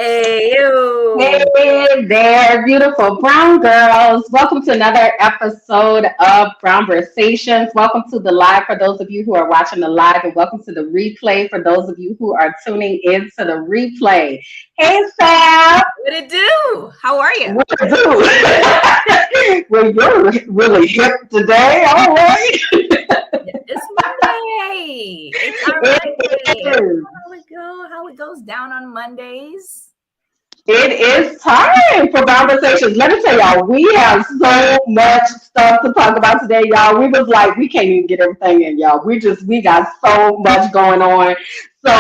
Hey, yo. Hey there, beautiful brown girls. Welcome to another episode of Brown Conversations. Welcome to the live for those of you who are watching the live, and welcome to the replay for those of you who are tuning in to the replay. Hey, Sab. What it do? How are you? What to do? Well, you're really hip today. All right. It's Monday. It's our It Monday. is. How it goes down on Mondays. It is time for conversations. Let me tell y'all, we have so much stuff to talk about today, y'all. We was like, we can't even get everything in, y'all. We got so much going on. So,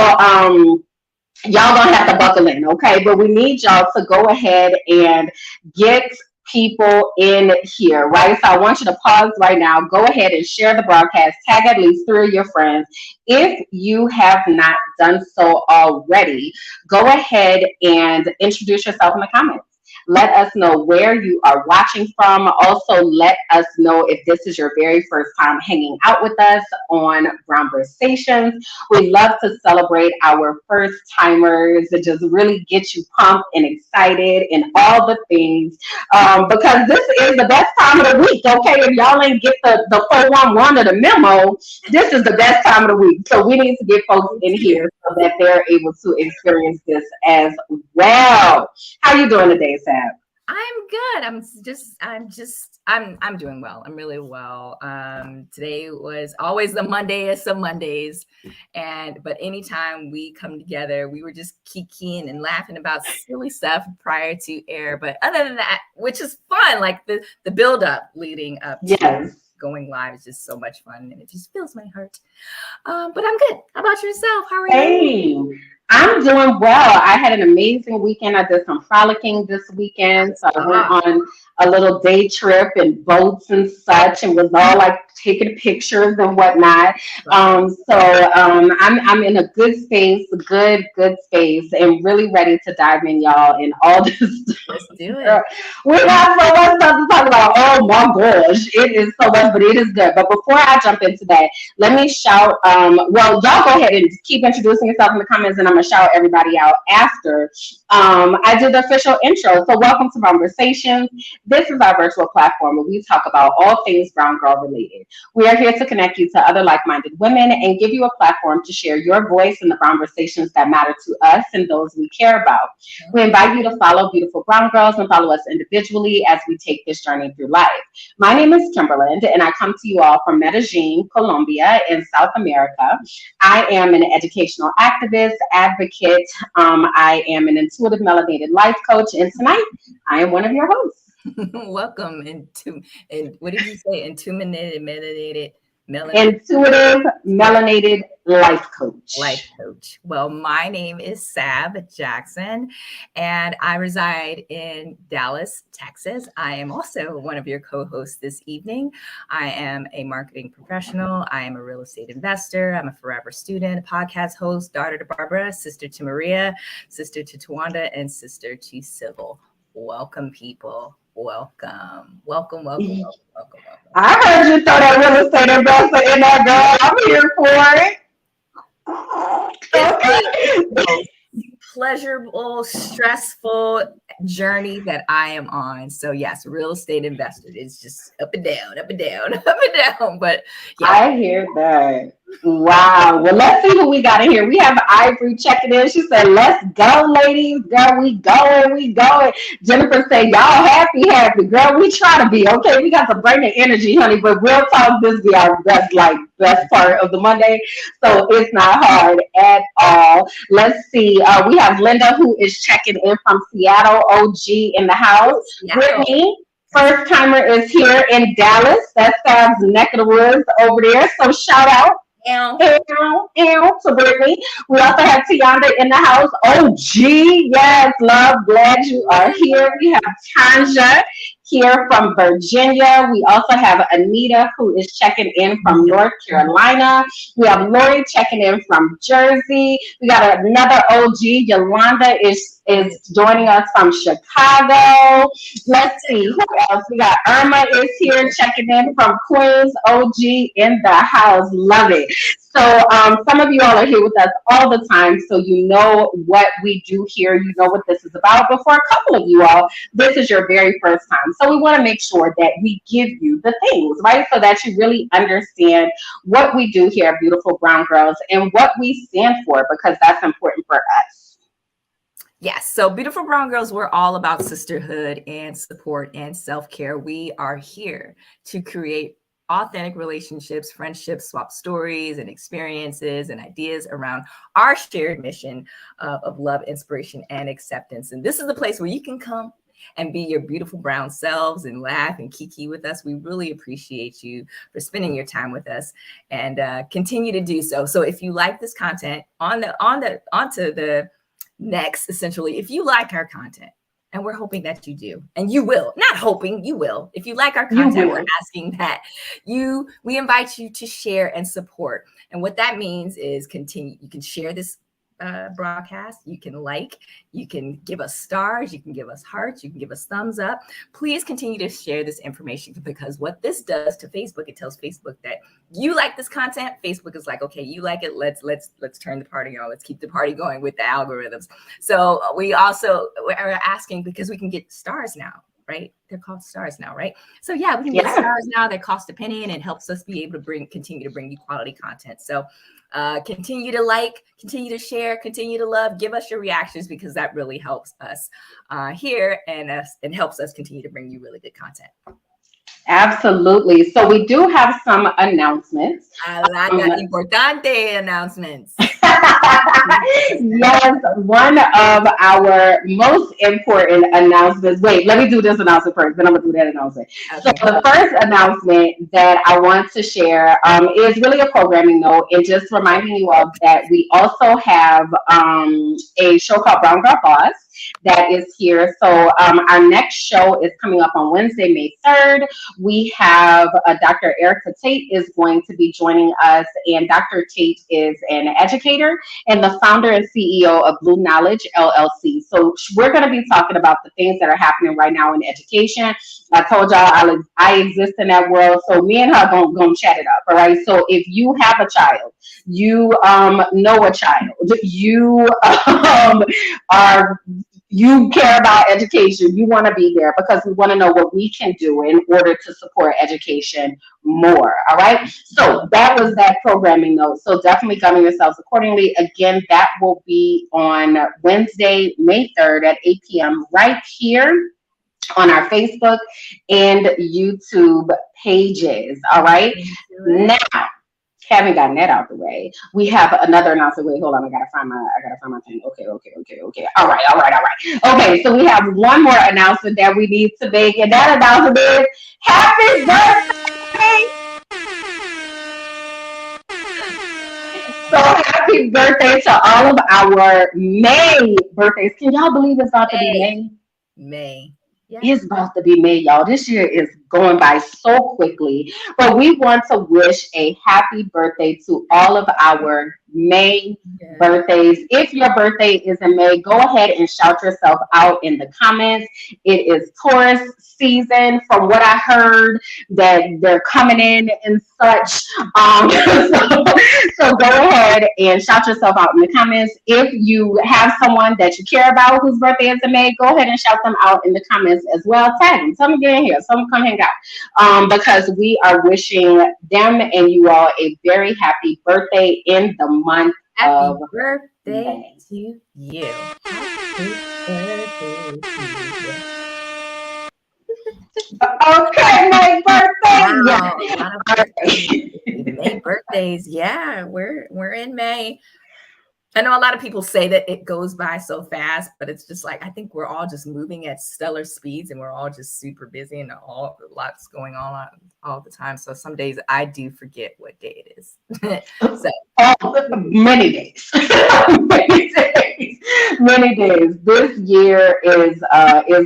y'all gonna have to buckle in, okay? But we need y'all to go ahead and get people in here, right? So I want you to pause right now. Go ahead and share the broadcast. Tag at least 3 of your friends. If you have not done so already, go ahead and introduce yourself in the comments. Let us know where you are watching from. Also, let us know if this is your very first time hanging out with us on Brown Conversations. We love to celebrate our first timers and just really get you pumped and excited and all the things. Because this is the best time of the week, okay? If y'all ain't get the 411 or the memo, this is the best time of the week. So we need to get folks in here so that they're able to experience this as well. How you doing today, Sam? I'm good. I'm doing well. I'm really well. Today was always the Mondayest of Mondays. But anytime we come together, we were just kikiing and laughing about silly stuff prior to air. But other than that, which is fun, like the build up leading up to going live is just so much fun, and it just fills my heart. But I'm good. How about yourself? How are you? I'm doing well. I had an amazing weekend. I did some frolicking this weekend. So I went on a little day trip and boats and such, and was all like taking pictures and whatnot. I'm in a good space, good space, and really ready to dive in, y'all, and all this stuff. Let's do it. We have so much stuff to talk about. Oh my gosh, it is so much, but it is good. But before I jump into that, let me shout. Y'all go ahead and keep introducing yourself in the comments, and I'm gonna shout everybody out after I do the official intro. So welcome to Conversations. This is our virtual platform where we talk about all things brown girl related. We are here to connect you to other like-minded women and give you a platform to share your voice in the conversations that matter to us and those we care about. We invite you to follow Beautiful Brown Girls and follow us individually as we take this journey through life. My name is Kimberland, and I come to you all from Medellin, Colombia, in South America. I am an educational activist, advocate. I am an intuitive melanated life coach, and tonight I am one of your hosts. Welcome what did you say? Intuitive melanated life coach. Well, my name is Sab Jackson, and I reside in Dallas, Texas. I am also one of your co-hosts this evening. I am a marketing professional. I am a real estate investor. I'm a forever student, a podcast host, daughter to Barbara, sister to Maria, sister to Tawanda, and sister to Sybil. Welcome, people. Welcome. I heard you throw that real estate investor in there, girl. I'm here for it. Pleasurable, stressful journey that I am on. So yes, real estate investor is just up and down. But yeah. I hear that. Wow. Well, let's see who we got in here. We have Ivory checking in. She said, "Let's go, ladies. Girl, we going. Jennifer said, y'all happy. Girl, we try to be, okay? We got to bring the energy, honey. But real talk, this be our best part of the Monday. So it's not hard at all. Let's see. We have Linda, who is checking in from Seattle, OG in the house. Brittany, first timer, is here in Dallas. That's Sab's neck of the woods over there. So shout out. To Brittany. We also have Tianda in the house. OG, yes, love, glad you are here. We have Tanja here from Virginia. We also have Anita, who is checking in from North Carolina. We have Lori checking in from Jersey. We got another OG. Yolanda is is joining us from Chicago. Let's see who else. We got Irma is here checking in from Queens. OG in the house. Love it. So some of you all are here with us all the time, so you know what we do here. You know what this is about. But for a couple of you all, this is your very first time. So we want to make sure that we give you the things, right? So that you really understand what we do here at Beautiful Brown Girls and what we stand for, because that's important for us. Yes. So Beautiful Brown Girls, we're all about sisterhood and support and self-care. We are here to create authentic relationships, friendships, swap stories and experiences and ideas around our shared mission of love, inspiration, and acceptance. And this is the place where you can come and be your beautiful brown selves and laugh and kiki with us. We really appreciate you for spending your time with us, and continue to do so. So if you like this content, onto the next, essentially, if you like our content, and we're hoping that you do, and you will, not hoping, you will. If you like our content, we're asking that we invite you to share and support. And what that means is you can share this broadcast, you can give us stars, you can give us hearts, you can give us thumbs up. Please continue to share this information, because what this does to Facebook, it tells Facebook that you like this content. Facebook is like, okay, you like it, let's turn the party on, let's keep the party going with the algorithms. So we also are asking, because we can get stars now, right? They're called stars now, right? So yeah, we can get stars now. They cost a penny, and it helps us be able to continue to bring you quality content. So continue to like, continue to share, continue to love, give us your reactions, because that really helps us here and helps us continue to bring you really good content. Absolutely. So we do have some announcements. Importante announcements. Yes, one of our most important announcements. Wait, let me do this announcement first, then I'm going to do that announcement. Okay. So the first announcement that I want to share is really a programming note, and just reminding you all that we also have a show called Brown Girl Boss that is here. So our next show is coming up on Wednesday, May 3rd. We have Dr. Erica Tate is going to be joining us, and Dr. Tate is an educator and the founder and CEO of Blue Knowledge LLC. So we're going to be talking about the things that are happening right now in education. I told y'all I exist in that world, so me and her gonna chat it up. All right. So if you have a child, you know a child, you care about education, you want to be there, because we want to know what we can do in order to support education more. All right. So that was that programming note. So definitely govern yourselves accordingly. Again, that will be on Wednesday, May 3rd at 8 p.m. right here on our Facebook and YouTube pages. All right. Now, having gotten that out the way, we have another announcement. Wait, hold on. I gotta find my thing. Okay. All right. Okay, so we have one more announcement that we need to make, and that announcement is happy birthday! So happy birthday to all of our May birthdays. Can y'all believe it's about to be May? May. Yeah. It's about to be May, y'all. This year is going by so quickly. But we want to wish a happy birthday to all of our May birthdays. If your birthday is in May, go ahead and shout yourself out in the comments. It is Taurus season, from what I heard, that they're coming in and such. So go ahead and shout yourself out in the comments. If you have someone that you care about whose birthday is in May, go ahead and shout them out in the comments as well. Tag them. Tell them to get in here. Someone come hang out. Because we are wishing them and you all a very happy birthday in the month of birthday to you. Happy birthday to you. Okay, May birthday. Wow, May birthdays. Yeah, we're in May. I know a lot of people say that it goes by so fast, but it's just like, I think we're all just moving at stellar speeds, and we're all just super busy, and lots going on all the time. So some days I do forget what day it is. Many days. Many days. Many days. This year is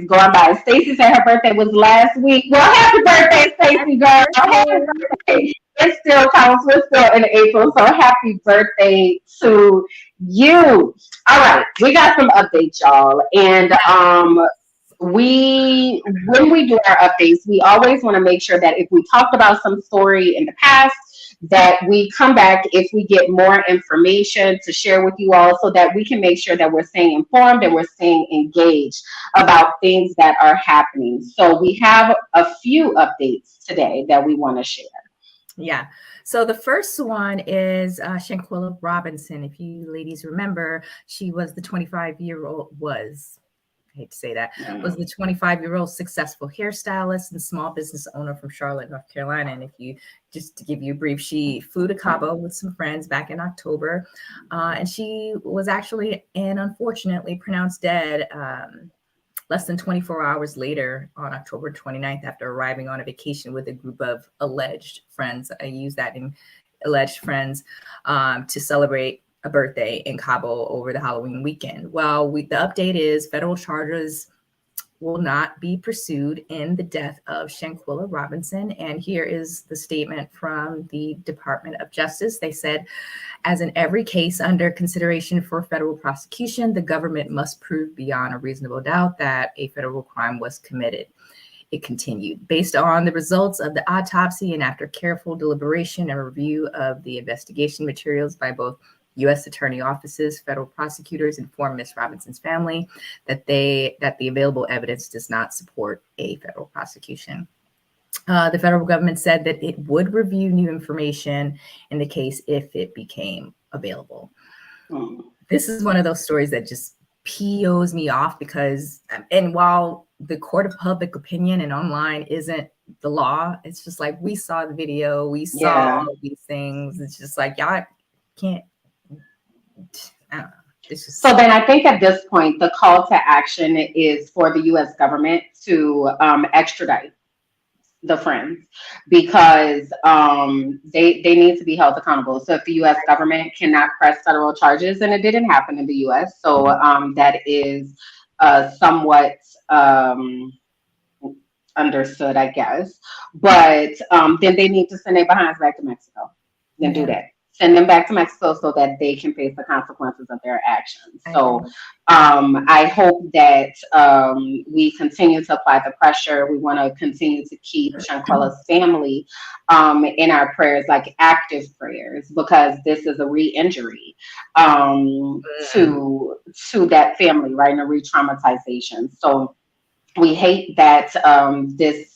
going by. Stacy said her birthday was last week. Well, happy birthday, Stacy Happy girl. Happy birthday. birthday. It still counts. We're still in April, so happy birthday to you. All right, we got some updates, y'all, and we when we do our updates, we always want to make sure that if we talked about some story in the past, that we come back if we get more information to share with you all so that we can make sure that we're staying informed and we're staying engaged about things that are happening. So we have a few updates today that we want to share. Yeah. So the first one is Shanquilla Robinson. If you ladies remember, she was the 25-year-old I hate to say that, was the 25-year-old successful hairstylist and small business owner from Charlotte, North Carolina. And if you, just to give you a brief, she flew to Cabo with some friends back in October. And she was actually, and unfortunately, pronounced dead less than 24 hours later on October 29th after arriving on a vacation with a group of alleged friends. I use that in alleged friends to celebrate a birthday in Cabo over the Halloween weekend. Well, the update is federal charges will not be pursued in the death of Shanquilla Robinson. And here is the statement from the Department of Justice. They said, as in every case under consideration for federal prosecution, the government must prove beyond a reasonable doubt that a federal crime was committed. It continued, based on the results of the autopsy and after careful deliberation and review of the investigation materials by both U.S. attorney offices, federal prosecutors informed Ms. Robinson's family that the available evidence does not support a federal prosecution. The federal government said that it would review new information in the case if it became available. This is one of those stories that just POs me off because, and while the court of public opinion and online isn't the law, it's just like we saw the video, we saw these things. It's just like y'all can't. I don't know. So then I think at this point, the call to action is for the U.S. government to extradite the friends because they need to be held accountable. So if the U.S. government cannot press federal charges, and it didn't happen in the U.S., so that is somewhat understood, I guess. But then they need to send their behinds back to Mexico. Then do that. Send them back to Mexico so that they can face the consequences of their actions. So I hope that we continue to apply the pressure. We want to continue to keep Shanquilla's family in our prayers, like active prayers, because this is a re-injury to that family, right, and a re-traumatization. So we hate that this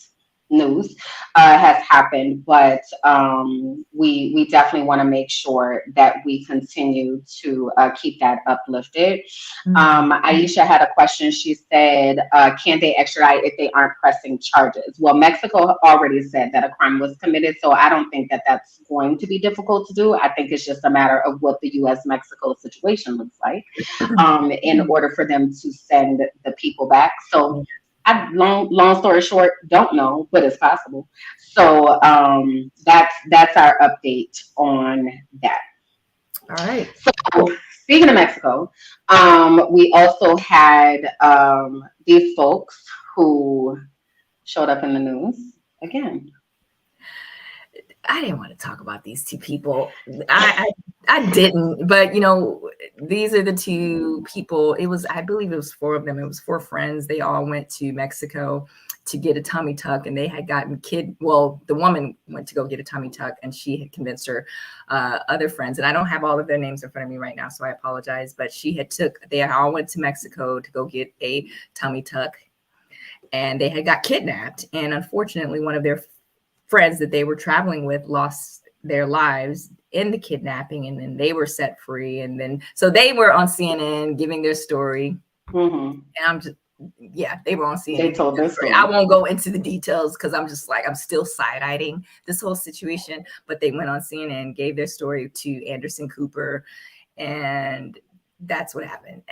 news has happened, but we definitely want to make sure that we continue to keep that uplifted. Aisha had a question. She said, can they extradite if they aren't pressing charges? Well, Mexico already said that a crime was committed, so I don't think that that's going to be difficult to do. I think it's just a matter of what the U.S.-Mexico situation looks like in order for them to send the people back. So long story short, don't know, but it's possible. So that's our update on that. All right. So speaking of Mexico, we also had these folks who showed up in the news again. I didn't want to talk about these two people. I didn't, but these are the two people. I believe it was four of them. It was four friends. They all went to Mexico to get a tummy tuck, and they had gotten well, the woman went to go get a tummy tuck, and she had convinced her other friends, and I don't have all of their names in front of me right now, so I apologize, but they all went to Mexico to go get a tummy tuck, and they had got kidnapped, and unfortunately, one of their friends that they were traveling with lost their lives in the kidnapping, and then they were set free, and then so they were on CNN giving their story, and I'm just they were on CNN. They told their story. I won't go into the details because I'm just like I'm still side-eyeing this whole situation, but they went on CNN, gave their story to Anderson Cooper, and that's what happened.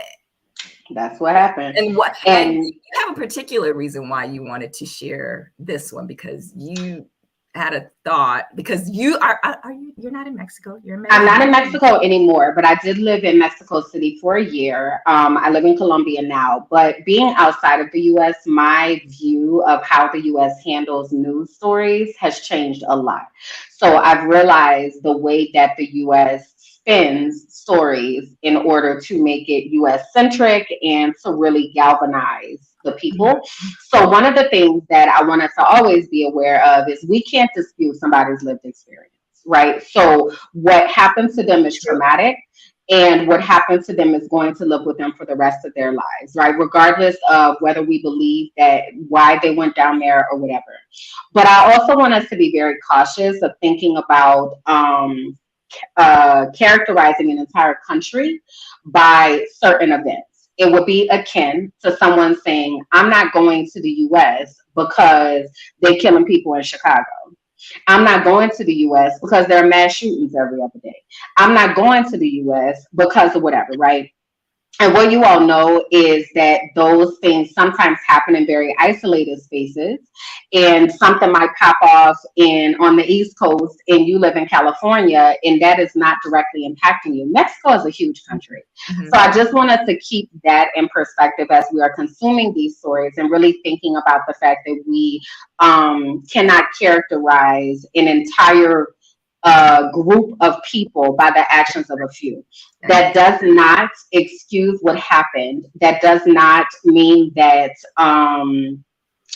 That's what happened. And you have a particular reason why you wanted to share this one, because you had a thought because you're not in Mexico. You're in I'm not in Medellin. Mexico anymore, but I did live in Mexico City for a year. I live in Colombia now, but being outside of the US, my view of how the US handles news stories has changed a lot. So I've realized the way that the US spins stories in order to make it US centric and to really galvanize the Mhm. people. So one of the things that I want us to always be aware of is we can't dispute somebody's lived experience, right? So what happened to them is True. traumatic, and what happened to them is going to live with them for the rest of their lives, right? Regardless of whether we believe that why they went down there or whatever. But I also want us to be very cautious of thinking about characterizing an entire country by certain events. It would be akin to someone saying, I'm not going to the US because they're killing people in Chicago. I'm not going to the US because there are mass shootings every other day. I'm not going to the US because of whatever, right? And what you all know is that those things sometimes happen in very isolated spaces, and something might pop off in on the East Coast, and you live in California, and that is not directly impacting you. Mexico is a huge country, Mhm. so I just want us to keep that in perspective as we are consuming these stories, and really thinking about the fact that we cannot characterize an entire group of people by the actions of a few. That does not excuse what happened. That does not mean that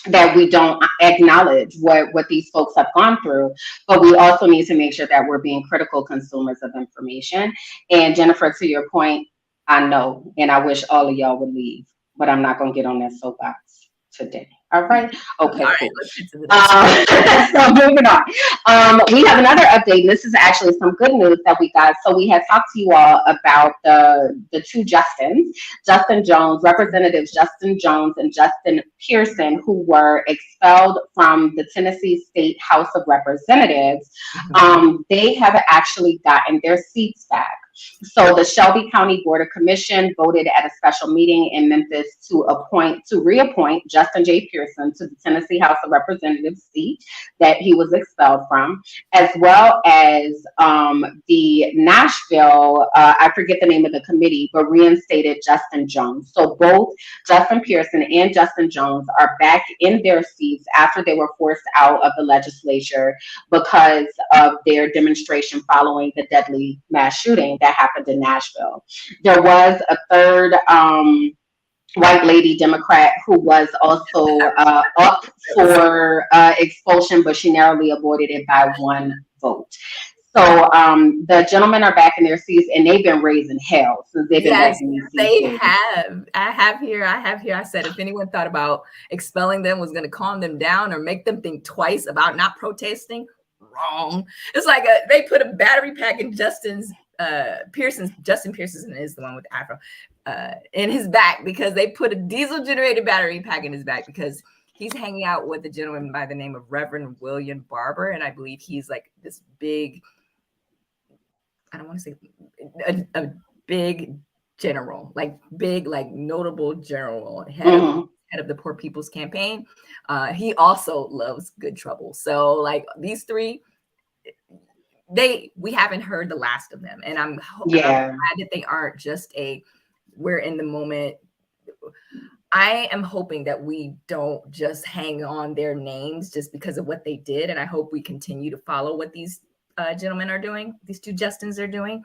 that we don't acknowledge what these folks have gone through, but we also need to make sure that we're being critical consumers of information. And Jennifer, to your point, I know, and I wish all of y'all would leave, but I'm not going to get on that soapbox today. All right. All Okay, right, cool. let's get to the next. So moving on. We have another update. This is actually some good news that we got. So we had talked to you all about the two Justins, Justin Jones, Representatives Justin Jones and Justin Pearson, who were expelled from the Tennessee State House of Representatives. Mhm. They have actually gotten their seats back. So the Shelby County Board of Commission voted at a special meeting in Memphis to reappoint Justin J. Pearson to the Tennessee House of Representatives seat that he was expelled from, as well as the Nashville, I forget the name of the committee, but reinstated Justin Jones. So both Justin Pearson and Justin Jones are back in their seats after they were forced out of the legislature because of their demonstration following the deadly mass shooting that happened in Nashville. There was a third white lady Democrat who was also up for expulsion, but she narrowly avoided it by one vote. So the gentlemen are back in their seats, and they've been raising hell since they've been back Yes, in these seats, they baby. have. I have here. I said if anyone thought about expelling them was going to calm them down or make them think twice about not protesting, wrong. It's like they put a battery pack in Justin Pearson is the one with the afro, in his back because they put a diesel generated battery pack in his back because he's hanging out with a gentleman by the name of Reverend William Barber, and I believe he's like this big, I don't want to say a big general, like big, like notable general, Mm-hmm. head of the Poor People's Campaign. He also loves good trouble. So like these three, we haven't heard the last of them, and I'm Yeah. glad that they aren't just we're in the moment. I am hoping that we don't just hang on their names just because of what they did, and I hope we continue to follow what these gentlemen are doing, these two Justins are doing,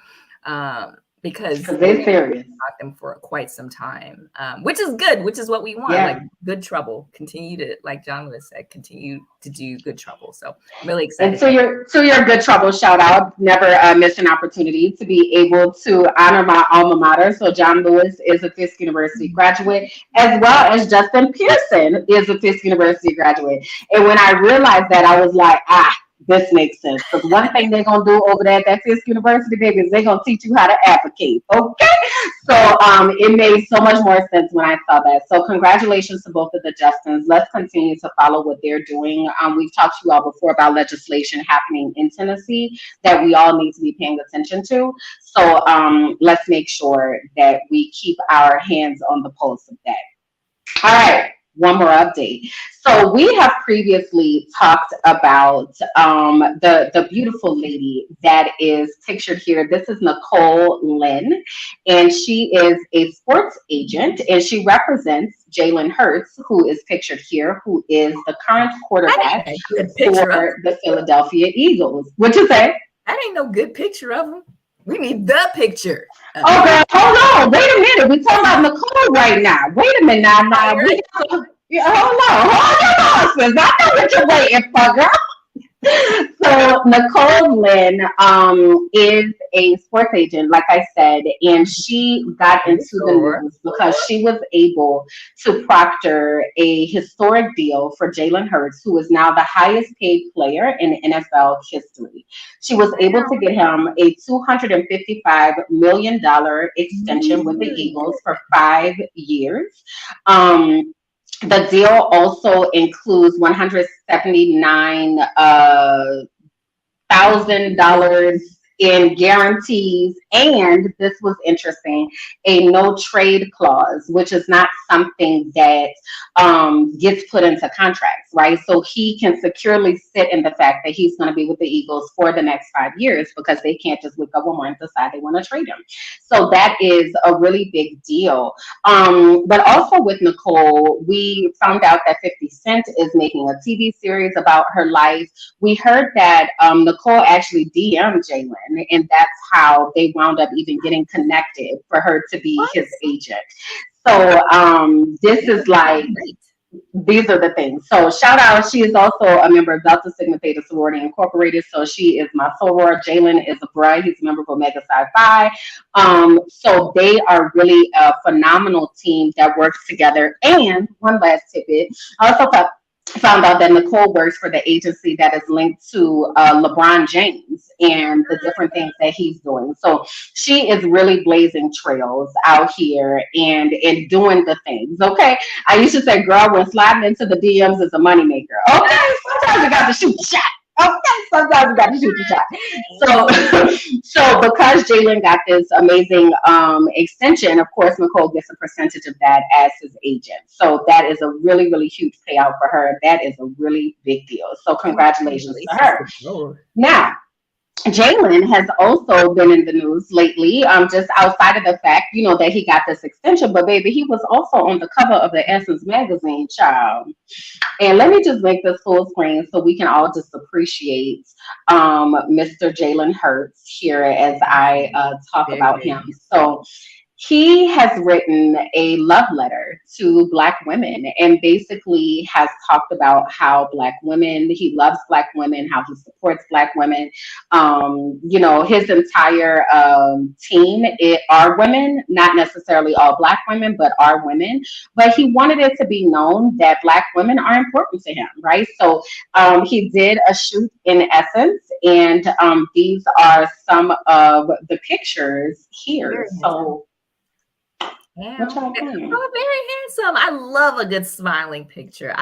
because Because they're serious. about them for quite some time, which is good, which is what we want. Like Yeah. good trouble, continue to, like John Lewis said, continue to do good trouble. So I'm really And excited. to your good trouble shout out, never miss an opportunity to be able to honor my alma mater. So John Lewis is a Fisk University graduate, as well as Justin Pearson is a Fisk University graduate. And when I realized that, I was like, this makes sense. Because one thing they're gonna do over there at that Fisk University, baby, is they're gonna teach you how to advocate. Okay. So it made so much more sense when I saw that. So congratulations to both of the Justins. Let's continue to follow what they're doing. We've talked to you all before about legislation happening in Tennessee that we all need to be paying attention to. So let's make sure that we keep our hands on the pulse of that. All right. one more update. So we have previously talked about the beautiful lady that is pictured here. This is Nicole Lynn, and she is a sports agent, and she represents Jalen Hurts, who is pictured here, who is the current That quarterback ain't a good for picture of him. the Philadelphia Eagles. What you say? That ain't no good picture of him. We need the picture. Oh, girl, hold on. Wait a minute. We're talking about Nicole right now. Wait a minute now. Now we got to, yeah, hold on, sis. I know what you're waiting for, girl. So Nicole Lynn is a sports agent, like I said, and she got into the news because she was able to proctor a historic deal for Jalen Hurts, who is now the highest paid player in NFL history. She was able to get him a $255 million extension with the Eagles for 5 years. The deal also includes $179,000 in guarantees, and this was interesting, a no trade clause, which is not something that gets put into contracts, right? So he can securely sit in the fact that he's going to be with the Eagles for the next 5 years because they can't just wake up one morning and decide they want to trade him. So that is a really big deal. But also with Nicole, we found out that 50 Cent is making a TV series about her life. We heard that Nicole actually DM'd Jalen, and that's how they wound up even getting connected for her to be his agent. So this is like, these are the things. So shout out, she is also a member of Delta Sigma Theta Sorority Incorporated. So she is my soror. Jalen is a bruh. He's a member of Omega Psi Phi. So they are really a phenomenal team that works together. And one last tidbit, I also found out that Nicole works for the agency that is linked to LeBron James and the different things that he's doing. So she is really blazing trails out here and doing the things. Okay, I used to say, girl, when sliding into the DMs is a moneymaker. Okay, sometimes you got to shoot the shot. Okay, sometimes you got to shoot the shot. So because Jalen got this amazing extension, of course, Nicole gets a percentage of that as his agent. So that is a really, really huge payout for her. That is a really big deal. So congratulations to her. Now, Jalen has also been in the news lately, just outside of the fact, that he got this extension. But baby, he was also on the cover of the Essence magazine, child. And let me just make this full screen so we can all just appreciate Mr. Jalen Hurts here as I talk about him. So he has written a love letter to Black women and basically has talked about how he loves Black women, how he supports Black women. His entire team are women, not necessarily all Black women, but are women. But he wanted it to be known that Black women are important to him, right? So he did a shoot in Essence, and these are some of the pictures here. So yeah. Oh, very handsome. I love a good smiling picture.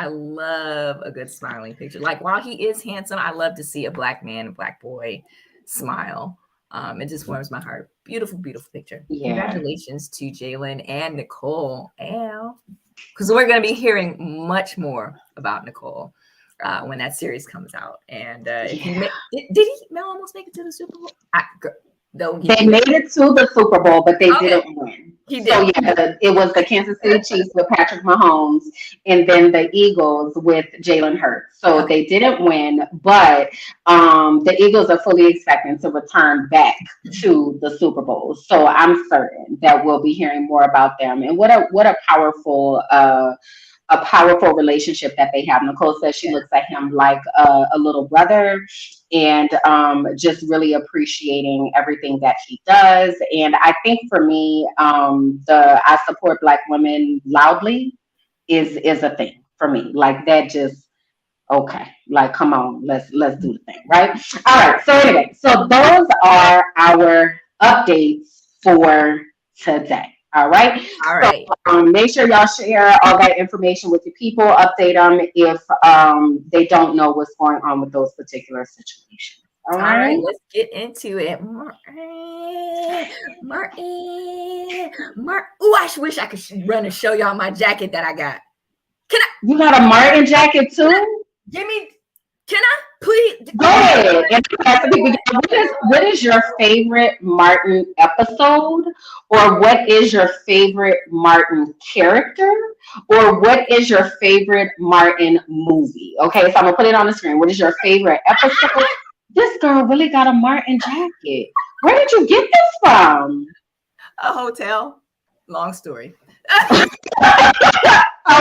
Like, while he is handsome, I love to see a Black man, a Black boy smile. It just warms my heart. Beautiful, beautiful picture. Yeah. Congratulations to Jalen and Nicole. Because we're going to be hearing much more about Nicole when that series comes out. And did Mel almost make it to the Super Bowl? They made it to the Super Bowl, but they didn't win. So yeah, it was the Kansas City Chiefs with Patrick Mahomes, and then the Eagles with Jalen Hurts. So they didn't win, but the Eagles are fully expecting to return back to the Super Bowl. So I'm certain that we'll be hearing more about them. And what a powerful relationship that they have. Nicole says she looks at him like a little brother, and just really appreciating everything that he does. And I think for me, I support Black women loudly is a thing for me. Like, that just, okay, like, come on, let's do the thing, right? All right, so anyway, so those are our updates for today. All right. So make sure y'all share all that information with your people. Update them if they don't know what's going on with those particular situations. All right. Let's get into it. Martin. Oh, I wish I could run and show y'all my jacket that I got. Can I? You got a Martin jacket too? Give me. Can I please? Go ahead. And ask people, what is your favorite Martin episode? Or what is your favorite Martin character? Or what is your favorite Martin movie? Okay, so I'm gonna put it on the screen. What is your favorite episode? This girl really got a Martin jacket. Where did you get this from? A hotel. Long story. I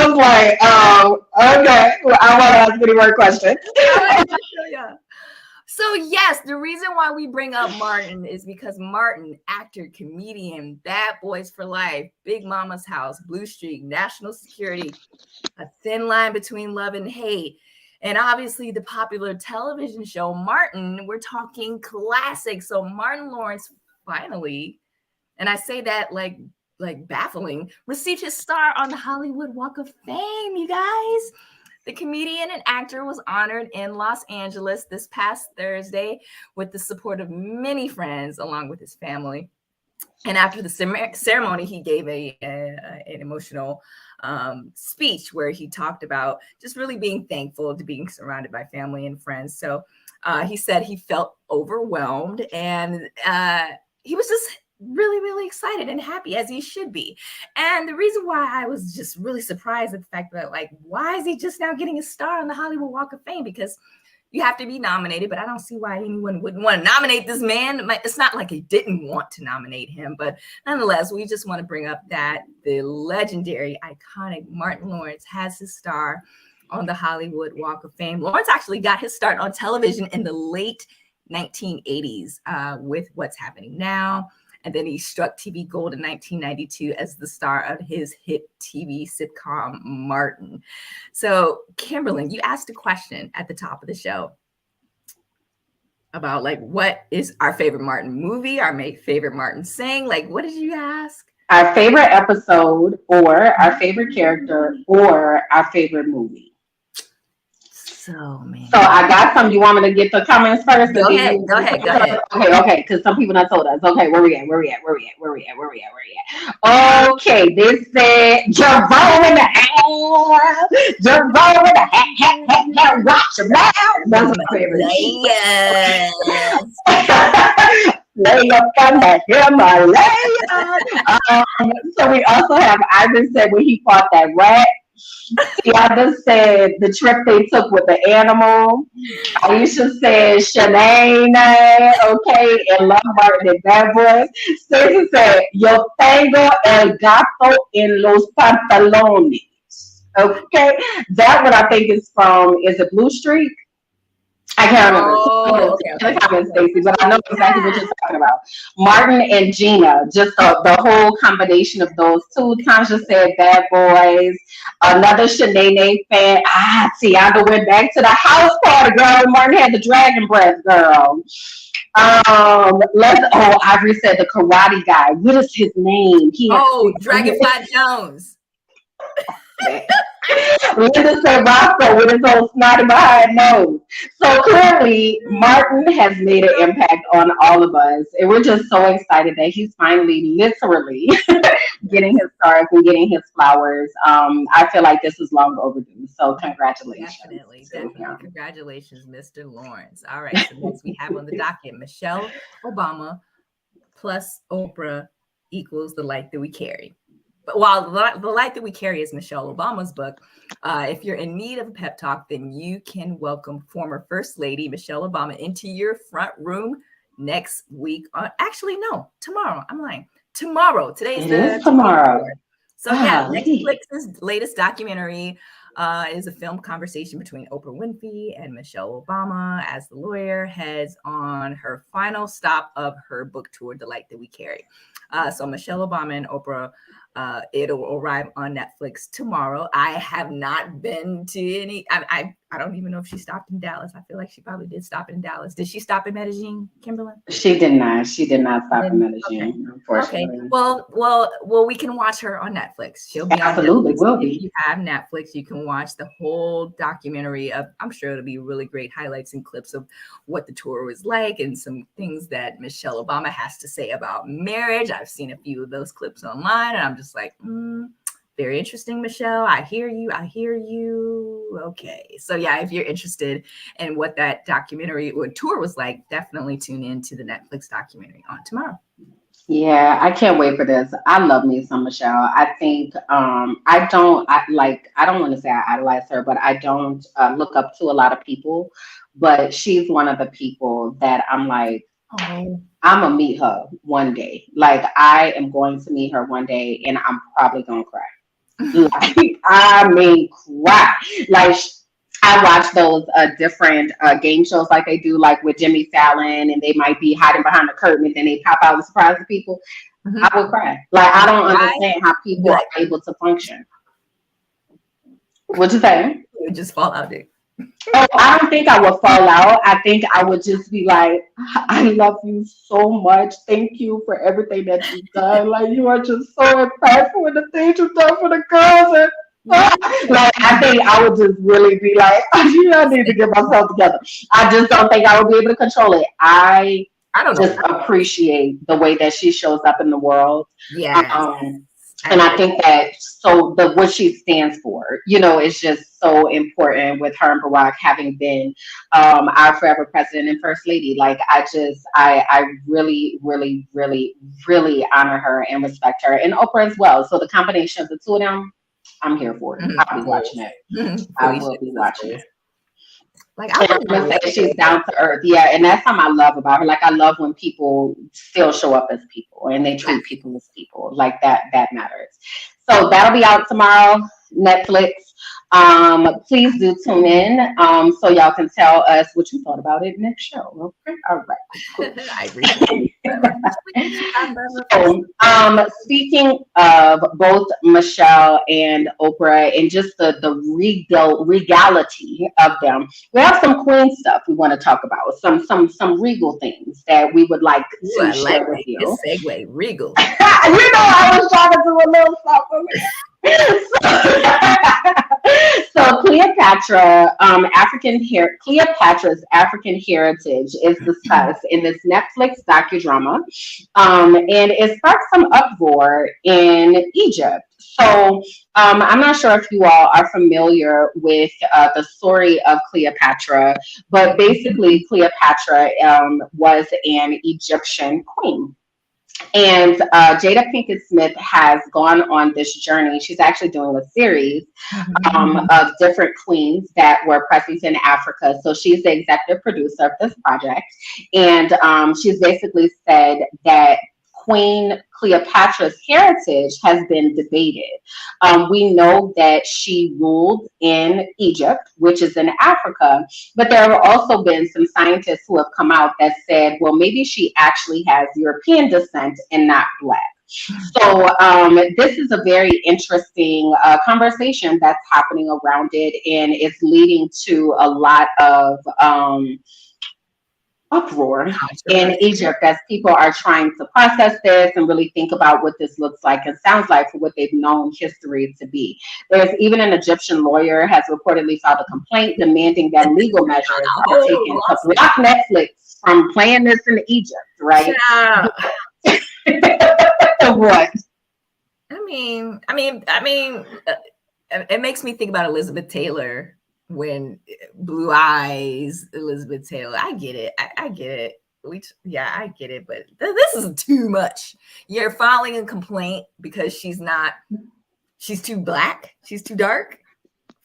was like, okay. Well, I won't ask any more questions. Yeah. So yes, the reason why we bring up Martin is because Martin, actor, comedian, Bad Boys for Life, Big Mama's House, Blue Streak, National Security, A Thin Line Between Love and Hate, and obviously the popular television show Martin. We're talking classics. So Martin Lawrence finally, and I say that like baffling, received his star on the Hollywood Walk of Fame, you guys. The comedian and actor was honored in Los Angeles this past Thursday with the support of many friends along with his family. And after the ceremony, he gave an emotional speech where he talked about just really being thankful to being surrounded by family and friends. So he said he felt overwhelmed, and he was just really, really excited and happy, as he should be. And the reason why I was just really surprised at the fact that, like, why is he just now getting a star on the Hollywood Walk of Fame? Because you have to be nominated, but I don't see why anyone wouldn't want to nominate this man. It's not like he didn't want to nominate him, but nonetheless, we just want to bring up that the legendary, iconic Martin Lawrence has his star on the Hollywood Walk of Fame. Lawrence actually got his start on television in the late 1980s with What's Happening Now. And then he struck TV gold in 1992 as the star of his hit TV sitcom, Martin. So, Kimberland, you asked a question at the top of the show about, like, what is our favorite Martin movie, our favorite Martin sing? Like, what did you ask? Our favorite episode, or our favorite character, or our favorite movie. So, man. So I got some. You want me to get the comments first? Go ahead. Okay, because some people not told us. Okay, where we at? Okay, this said Jerome in the house. Jerome in the hat, watch your mouth. That's my favorite. Yes. Lay up on that Himalaya. So we also have Ivan said when he fought that rat. Tiana said the trip they took with the animal. Aisha said Shanae, okay, and Love Martin and Bad Boys. Stacey said Yo tengo el gato en los pantalones. Okay, that one I think is from, is it Blue Streak? I can't remember. Okay. Stacey, but I know exactly what you're talking about. Martin and Gina, just the whole combination of those two. Tanja said Bad Boys. Another Shanae fan. Tiana went back to the house party, girl. Martin had the dragon breath, girl. Ivory said the karate guy. What is his name? Dragonfly Jones. Linda said Roscoe with his old snotty behind nose. So clearly, Martin has made an impact on all of us. And we're just so excited that he's finally, literally, getting his stars and getting his flowers. I feel like this is long overdue. So congratulations. Definitely. Congratulations, Mr. Lawrence. All right. So next we have on the docket, Michelle Obama plus Oprah equals the light that we carry. But while the light that we carry is Michelle Obama's book, if you're in need of a pep talk, then you can welcome former First Lady Michelle Obama into your front room next week. Tomorrow. I'm lying. Tomorrow. Today's tomorrow. So yeah, Netflix's latest documentary is a film conversation between Oprah Winfrey and Michelle Obama as the lawyer heads on her final stop of her book tour, The Light That We Carry. So Michelle Obama and Oprah, it'll arrive on Netflix tomorrow. I have not been to any. I don't even know if she stopped in Dallas. I feel like she probably did stop in Dallas. Did she stop in Medellin, Kimberland? She did not. She did not stop in Medellin. Unfortunately. Okay. Well, we can watch her on Netflix. She'll be absolutely on Netflix. Will be. If you have Netflix, you can watch the whole documentary of. I'm sure it'll be really great highlights and clips of what the tour was like and some things that Michelle Obama has to say about marriage. I've seen a few of those clips online, and I'm just like, Very interesting, Michelle. I hear you. I hear you. Okay. So yeah, if you're interested in what that documentary or tour was like, definitely tune in to the Netflix documentary on tomorrow. Yeah, I can't wait for this. I love me some Michelle. I think I don't want to say I idolize her, but I don't look up to a lot of people. But she's one of the people that I'm like, Oh. I'm gonna meet her one day. Like I am going to meet her one day, and I'm probably gonna cry. Like I mean, cry. Like I watch those different game shows like they do, like with Jimmy Fallon, and they might be hiding behind the curtain and then they pop out and surprise the people. Mhm. I would cry. Like I don't Why? understand how people Like, are able to function. What you saying? it would just fall out there. Oh, I don't think I would fall out. I think I would just be like, I love you so much. Thank you for everything that you've done. Like you are just so impactful with the things you've done for the girls. And like I think I would just really be like, I need to get myself together. I just don't think I would be able to control it. I I don't just know. appreciate the way that she shows up in the world. Yes. And I think that what she stands for, is just so important with her and Barack having been our forever president and first lady. Like I really, really, really, really honor her and respect her, and Oprah as well. So the combination of the two of them, I'm here for it. I'll be watching it. I will be watching it. Like And I'm gonna say she's down to earth. Yeah, and that's something I love about her. Like I love when people still show up as people and they treat people as people. Like that matters. So that'll be out tomorrow, Netflix. Please do tune in so y'all can tell us what you thought about it next show. Okay, all right. Cool. I agree. So, speaking of both Michelle and Oprah and just the regality of them, we have some Queen stuff we want to talk about. Some regal things that we would like to share with you. Good segue, regal. I was trying to do a little something. So Cleopatra's African heritage is discussed in this Netflix docudrama, and it sparked some uproar in Egypt. So I'm not sure if you all are familiar with the story of Cleopatra, but basically Cleopatra was an Egyptian queen. And Jada Pinkett Smith has gone on this journey. She's actually doing a series of different queens that were present in Africa. So she's the executive producer of this project. And she's basically said that Queen Cleopatra's heritage has been debated. We know that she ruled in Egypt, which is in Africa, but there have also been some scientists who have come out that said, well, maybe she actually has European descent and not Black. So this is a very interesting conversation that's happening around it, and it's leading to a lot of uproar in Egypt as people are trying to process this and really think about what this looks like and sounds like for what they've known history to be. There's even an Egyptian lawyer has reportedly filed a complaint demanding that legal measures are taken to block Netflix from playing this in Egypt, right? Yeah. What? I mean, it makes me think about Elizabeth Taylor. When blue eyes, Elizabeth Taylor, I get it. I get it. I get it. But this is too much. You're filing a complaint because she's too Black, she's too dark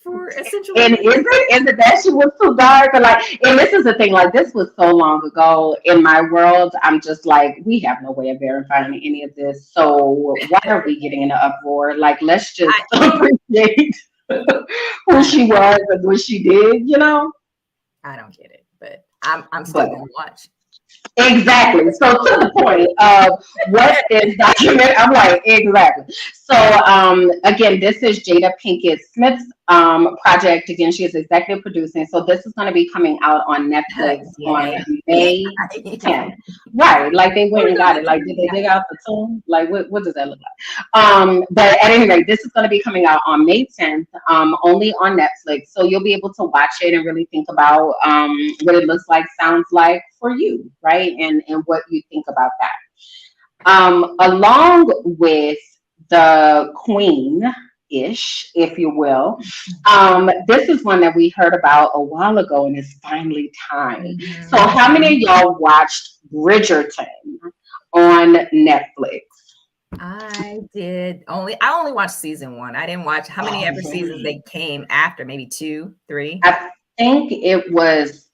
for essentially. And is it that she was too dark? Or like, and this is the thing, like this was so long ago in my world. I'm just like, we have no way of verifying any of this. So why are we getting in an uproar? Like, let's just appreciate who she was and what she did, I don't get it, but I'm still gonna watch. Exactly. So to the point of what is documented, I'm like, exactly. So again, this is Jada Pinkett Smith's project. Again, she is executive producing. So this is going to be coming out on Netflix on May 10th. Right. Like they went and got it. Like, did they dig out the tomb? Like, what does that look like? But at any rate, this is going to be coming out on May 10th, only on Netflix. So you'll be able to watch it and really think about what it looks like, sounds like for you, right? And what you think about that. Along with the Queen, ish, if you will. This is one that we heard about a while ago, and it's finally time. So, Mhm. how many of y'all watched Bridgerton on Netflix? I only watched season one. I didn't watch how many Oh, ever seasons really? they came after, maybe two, three. I think it was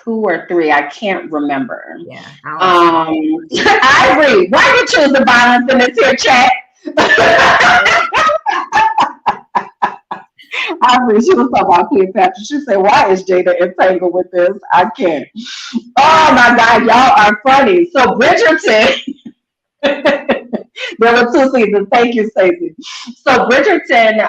two or three. I can't remember. Yeah, I only watched Ivory, why you choose the violence in this here chat? Ivory, she was talking about Cleopatra. She said, "Why is Jada entangled with this? I can't." Oh my God, y'all are funny. So Bridgerton, there were two seasons. Thank you, Stacey. So Bridgerton,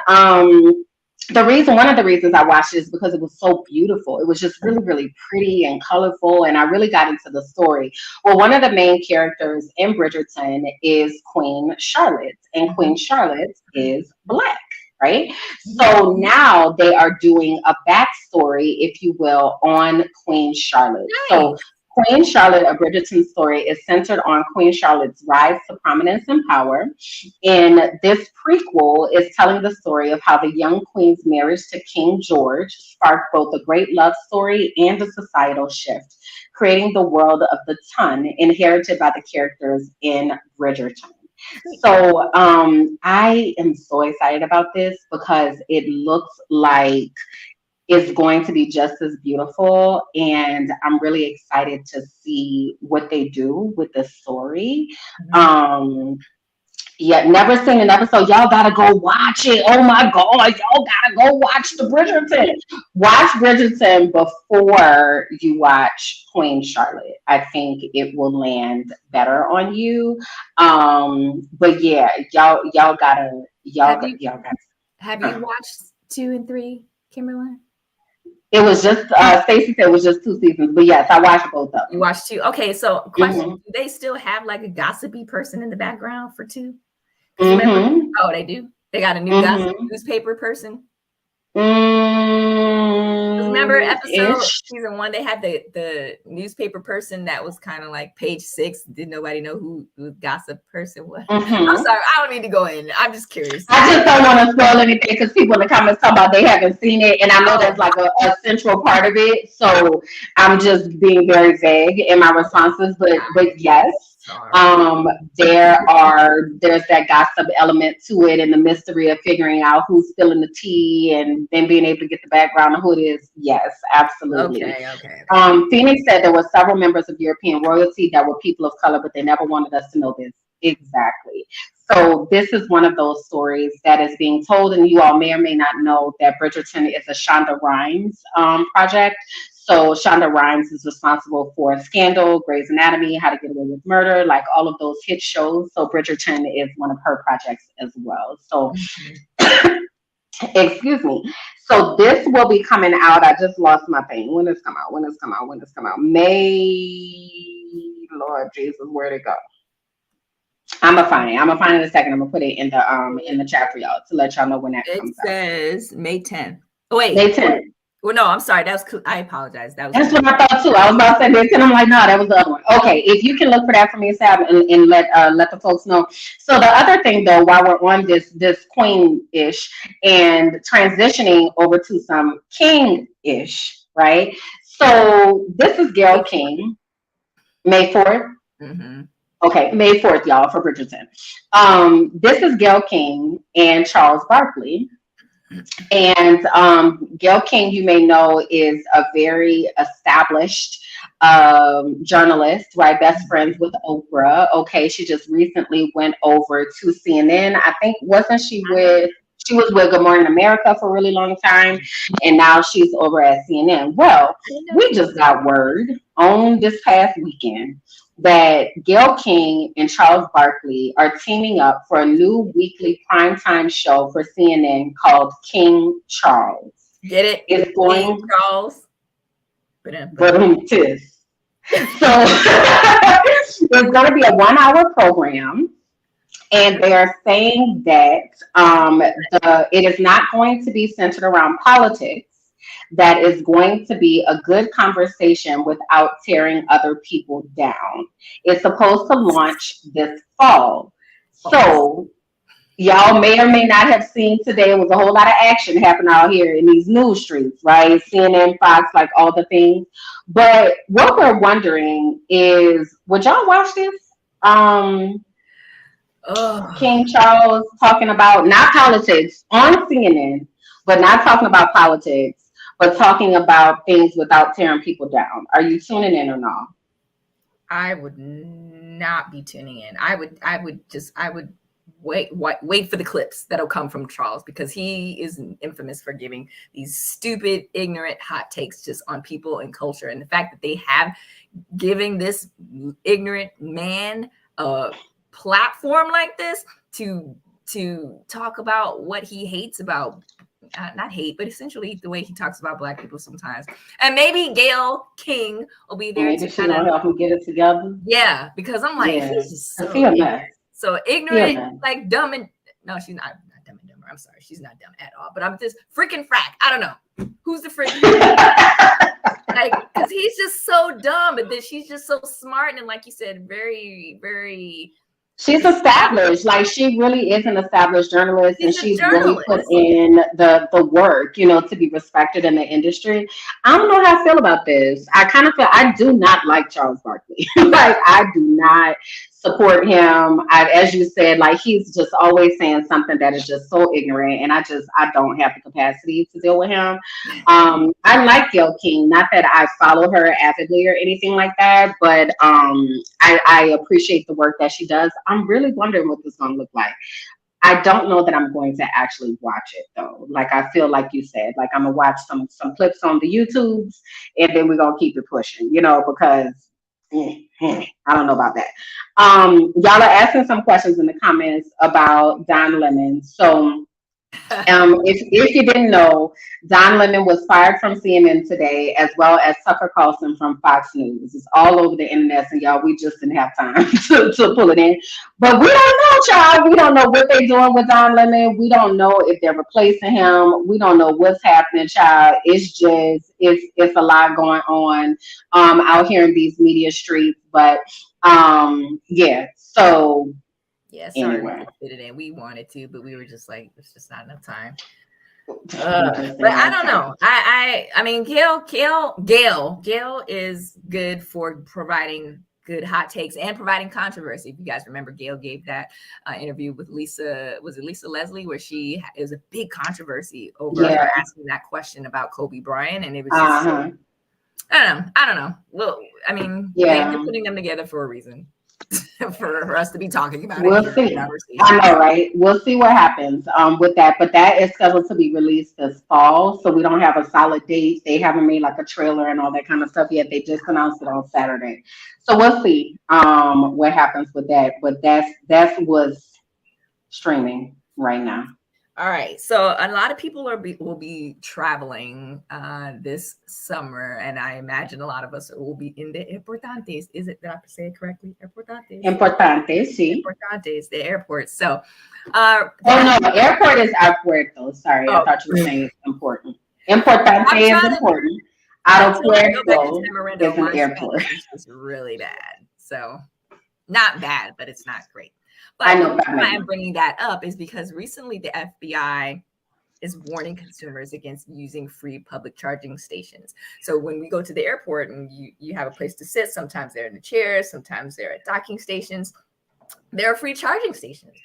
one of the reasons I watched it is because it was so beautiful. It was just really, really pretty and colorful, and I really got into the story. Well, one of the main characters in Bridgerton is Queen Charlotte, and Queen Charlotte is Black. Right. So now they are doing a backstory, if you will, on Queen Charlotte. So nice. Queen Charlotte, a Bridgerton story, is centered on Queen Charlotte's rise to prominence and power. And this prequel is telling the story of how the young queen's marriage to King George sparked both a great love story and a societal shift, creating the world of the Ton inherited by the characters in Bridgerton. So I am so excited about this because it looks like it's going to be just as beautiful, and I'm really excited to see what they do with the story. Mhm. Um, yeah, never seen an episode. Y'all gotta go watch it. Oh my God, y'all gotta go watch the Bridgerton. Watch Bridgerton before you watch Queen Charlotte. I think it will land better on you. But yeah, y'all gotta Have you y'all gotta. have you watched two and three, Kimberland? It was just Stacey said it was just two seasons, but yes, I watched both of You them. watched two. Okay, so question: Mhm. do they still have like a gossipy person in the background for two? Because remember, Mhm. oh, they do. They got a new gossip Mhm. newspaper person. Remember episode Ish. season one, they had the newspaper person that was kind of like page 6. Did nobody know who the gossip person was? I'm Mhm. sorry, I don't need to go in. I'm just curious. I just don't want to spoil anything because people in the comments talk about they haven't seen it, and I know Oh, that's like a central part of it. So I'm just being very vague in my responses, but yes, sorry. there's that gossip element to it, and the mystery of figuring out who's spilling the tea, and then being able to get the background of who it is. Yes, absolutely. Okay. Phoenix said there were several members of European royalty that were people of color, but they never wanted us to know this. Exactly. So this is one of those stories that is being told, and you all may or may not know that Bridgerton is a Shonda Rhimes project. So Shonda Rhimes is responsible for Scandal, Grey's Anatomy, How to Get Away with Murder, like all of those hit shows. So Bridgerton is one of her projects as well. So Mhm. excuse me. So this will be coming out. I just lost my thing. When does come out? When does come out? When does come out? May. Lord Jesus, where'd it go? I'm gonna find it. I'm gonna find it in a second. I'm gonna put it in the chat for y'all to let y'all know when that It comes out. says May 10th. Oh, wait. May 10th. Well, no, I'm sorry. I apologize. That was That's what I thought too. I was about to say May 10th. I'm like, no, that was the other one. Okay, if you can look for that for me, Sab, and let the folks know. So the other thing though, while we're on this queen-ish and transitioning over to some king-ish, right? So this is Gail King, May 4th. Mm-hmm. Okay, May 4th, y'all, for Bridgerton. This is Gail King and Charles Barkley. And Gail King, you may know, is a very established journalist, right? Best friends with Oprah. Okay, she just recently went over to CNN. I think, she was with Good Morning America for a really long time, and now she's over at CNN. Well, I didn't know we she was. just got word on this past weekend that Gail King and Charles Barkley are teaming up for a new weekly primetime show for CNN called King Charles. Get it? It's King going, Charles. but tis. So it's going to be a 1 hour program, and they are saying that it is not going to be centered around politics. That is going to be a good conversation without tearing other people down. It's supposed to launch this fall. False. So y'all may or may not have seen today, it was a whole lot of action happening out here in these news streets, right? CNN, Fox, like all the things. But what we're wondering is, would y'all watch this? Um, Oh, King Charles talking about not politics on CNN, but not talking about politics, but talking about things without tearing people down. Are you tuning in or not? I would not be tuning in. I would wait for the clips that'll come from Charles, because he is infamous for giving these stupid, ignorant hot takes just on people and culture. And the fact that they have giving this ignorant man a platform like this to talk about what he hates about, not hate, but essentially the way he talks about Black people sometimes. And maybe Gail King will be there Maybe to she kind of, gonna help him get it together. yeah, because I'm like, Yeah, he's just cause so he a ignorant. mess. So He a ignorant, mess. like dumb, and no, she's not dumb and dumber. I'm sorry, she's not dumb at all. But I'm just freaking frack. I don't know who's the freak. Like, because he's just so dumb, but then she's just so smart and, like you said, very, very She's established. established. Like she really is an established journalist, and She's a she's really put journalist. in the work, to be respected in the industry. I don't know how I feel about this. I kind of feel I do not like Charles Barkley. Like I do not support him. As you said, like he's just always saying something that is just so ignorant, and I don't have the capacity to deal with him. I like Gail King. Not that I follow her avidly or anything like that, but I appreciate the work that she does. I'm really wondering what this is going to look like. I don't know that I'm going to actually watch it though. Like I feel like you said, like I'm gonna watch some clips on the YouTubes, and then we're gonna keep it pushing, because I don't know about that. Y'all are asking some questions in the comments about Don Lemon. So if you didn't know, Don Lemon was fired from CNN today, as well as Tucker Carlson from Fox News. It's all over the internet, and y'all, we just didn't have time to pull it in. But we don't know, child. We don't know what they're doing with Don Lemon. We don't know if they're replacing him. We don't know what's happening, child. It's just it's a lot going on out here in these media streets. But yeah. So Yeah, sorry we anyway. couldn't fit it in. We wanted to, but we were just like, it's just not enough time. We just But didn't I have don't time. know. I mean, Gail is good for providing good hot takes and providing controversy. If you guys remember, Gail gave that interview with Lisa, was it Lisa Leslie, where it was a big controversy over Yeah. her asking that question about Kobe Bryant, and it was just, Uh-huh. I don't know. Well, I mean, they're Yeah. putting them together for a reason, for us to be talking about it We'll here in the see. I conversation. know, right? We'll see what happens with that. But that is scheduled to be released this fall. So we don't have a solid date. They haven't made like a trailer and all that kind of stuff yet. They just announced it on Saturday. So we'll see what happens with that. But that's what's streaming right now. All right, so a lot of people will be traveling this summer, and I imagine a lot of us will be in the importantes. Is it, did I say it correctly? Importantes, Importante, sí. importantes, the airport. So, Oh no, airport is aeropuerto. Sorry, I oh, thought you were saying it's important. Importante I'm is trying to important. until I go back to Aeropuerto is Tamarindo. an My airport. Spanish is just really bad. So, not bad, but it's not great. I But the know reason why I'm Batman. bringing that up is because recently the FBI is warning consumers against using free public charging stations. So when we go to the airport and you have a place to sit, sometimes they're in the chairs, sometimes they're at docking stations. There are free charging stations.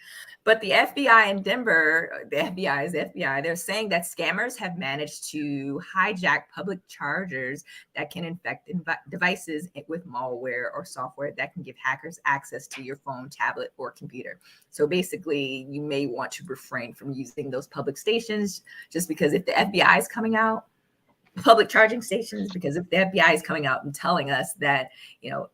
But the FBI in Denver, the FBI is the FBI, they're saying that scammers have managed to hijack public chargers that can infect devices with malware or software that can give hackers access to your phone, tablet, or computer. So basically, you may want to refrain from using those public stations just because if the FBI is coming out, public charging stations, because if the FBI is coming out and telling us that, you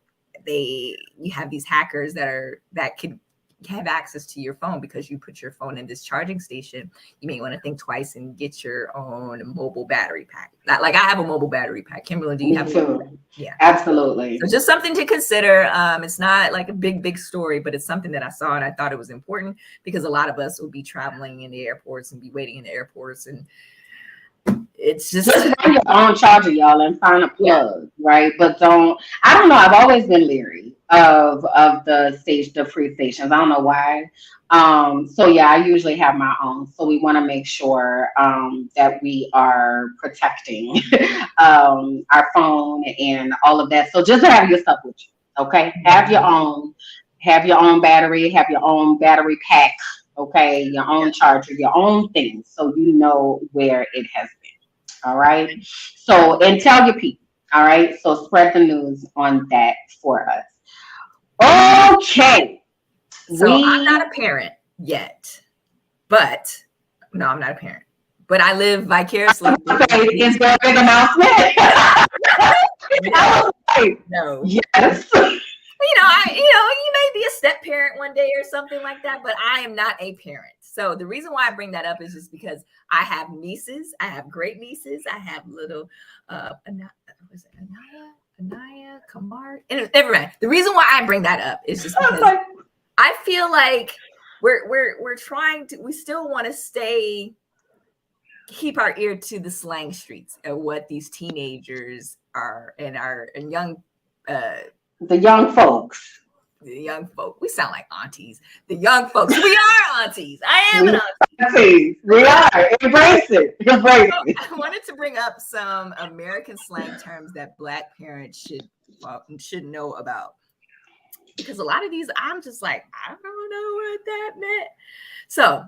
have these hackers that could have access to your phone because you put your phone in this charging station, you may want to think twice and get your own mobile battery pack. Not like I have a mobile battery pack. Kimberland, do you Me have too. Yeah. Absolutely. So just something to consider. It's not like a big story, but it's something that I saw and I thought it was important because a lot of us will be traveling in the airports and be waiting in the airports. And It's just Just find your own charger, y'all, and find a yeah. plug, right? But don't. I don't know. I've always been leery of the free stations. I don't know why. So yeah, I usually have my own. So we want to make sure that we are protecting our phone and all of that. So just have your stuff with you, okay? Have your own battery, have your own battery pack, okay? Your own charger, your own things, so you know where it has been. All right. So and tell your people. All right. So spread the news on that for us. Okay. So I'm We not a parent yet, but no, I'm not a parent. But I live vicariously through okay, these is there a big people. announcement? I was like, No. yes. You may be a step parent one day or something like that, but I am not a parent. So the reason why I bring that up is just because I have nieces. I have great nieces. I have little, was it Anaya, Kamar? Never mind. The reason why I bring that up is just because I feel like we're trying to. We still want to keep our ear to the slang streets of what these teenagers are and young. The young folks. The young folk. We sound like aunties. The young folks. We are aunties. I am an auntie. Aunties. We are. Embrace it. Embrace it. I wanted to bring up some American slang terms that Black parents should know about. Because a lot of these, I'm just like, I don't know what that meant. So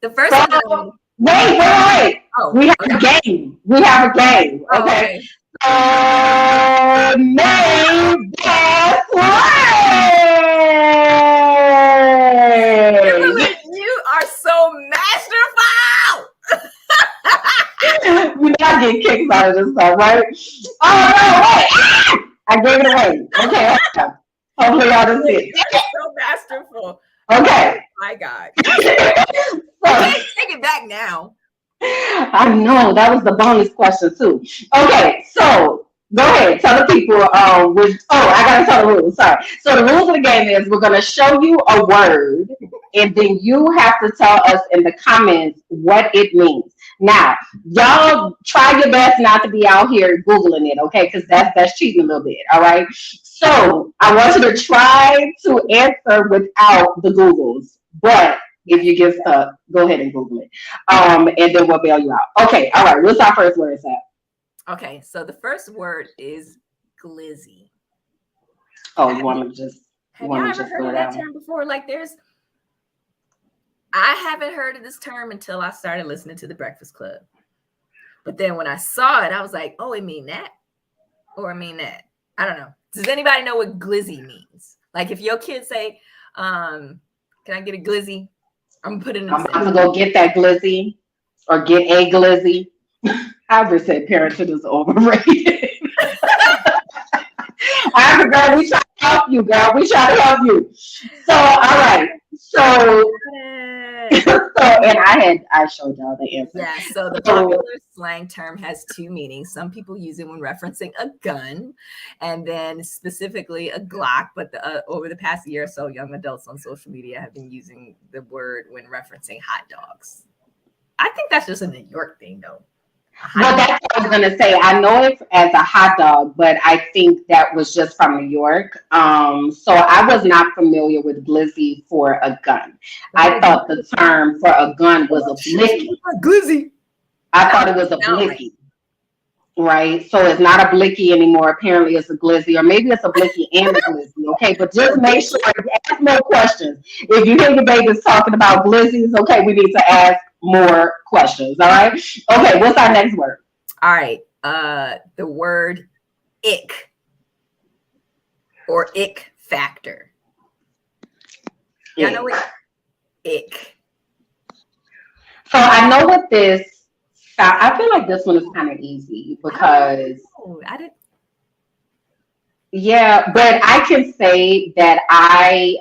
the first one. Wait. Oh, we have a game. Okay. Okay. Name that word. You are so masterful. You not get kicks out of this stuff, right? Oh no, wait! I gave it away. Okay. Hopefully y'all didn't see it. So masterful. Okay. Oh my God. Take it back now. I know that was the bonus question too. Okay, so go ahead, tell the people. I gotta tell the rules. Sorry. So the rules of the game is we're gonna show you a word, and then you have to tell us in the comments what it means. Now, y'all try your best not to be out here googling it, okay? Because that's cheating a little bit. All right. So I want you to try to answer without the Googles, but if you get stuck, go ahead and Google it. And then we'll bail you out. Okay, all right. What's our first word, Sab? Okay, so the first word is glizzy. Oh, you want to just have you ever heard of that term before? I haven't heard of this term until I started listening to The Breakfast Club. But then when I saw it, I was like, oh, it mean that? Or it mean that? I don't know. Does anybody know what glizzy means? Like if your kids say, can I get a glizzy? I'm putting. I'm about to go get that glizzy or get a glizzy. Albert said parenthood is overrated. Albert, girl, we try to help you, girl. We try to help you. So, all right. So and I showed y'all the answer. Yeah, so the popular slang term has two meanings. Some people use it when referencing a gun and then specifically a Glock. But over the past year or so, young adults on social media have been using the word when referencing hot dogs. I think that's just a New York thing, though. Well, that's what I was going to say. I know it as a hot dog, but I think that was just from New York. So I was not familiar with glizzy for a gun. I thought the term for a gun was a blicky. Glizzy. I thought it was a blicky. Right? So it's not a blicky anymore. Apparently it's a glizzy, or maybe it's a blicky and a glizzy. Okay, but just make sure you ask more questions. If you hear your babies talking about glizzies, okay, we need to ask more questions. All right. Okay, what's our next word? All right. The word ick or ick factor. Yeah, I know what ick. So I know what this. I feel like this one is kind of easy because I didn't. Yeah, but I can say that I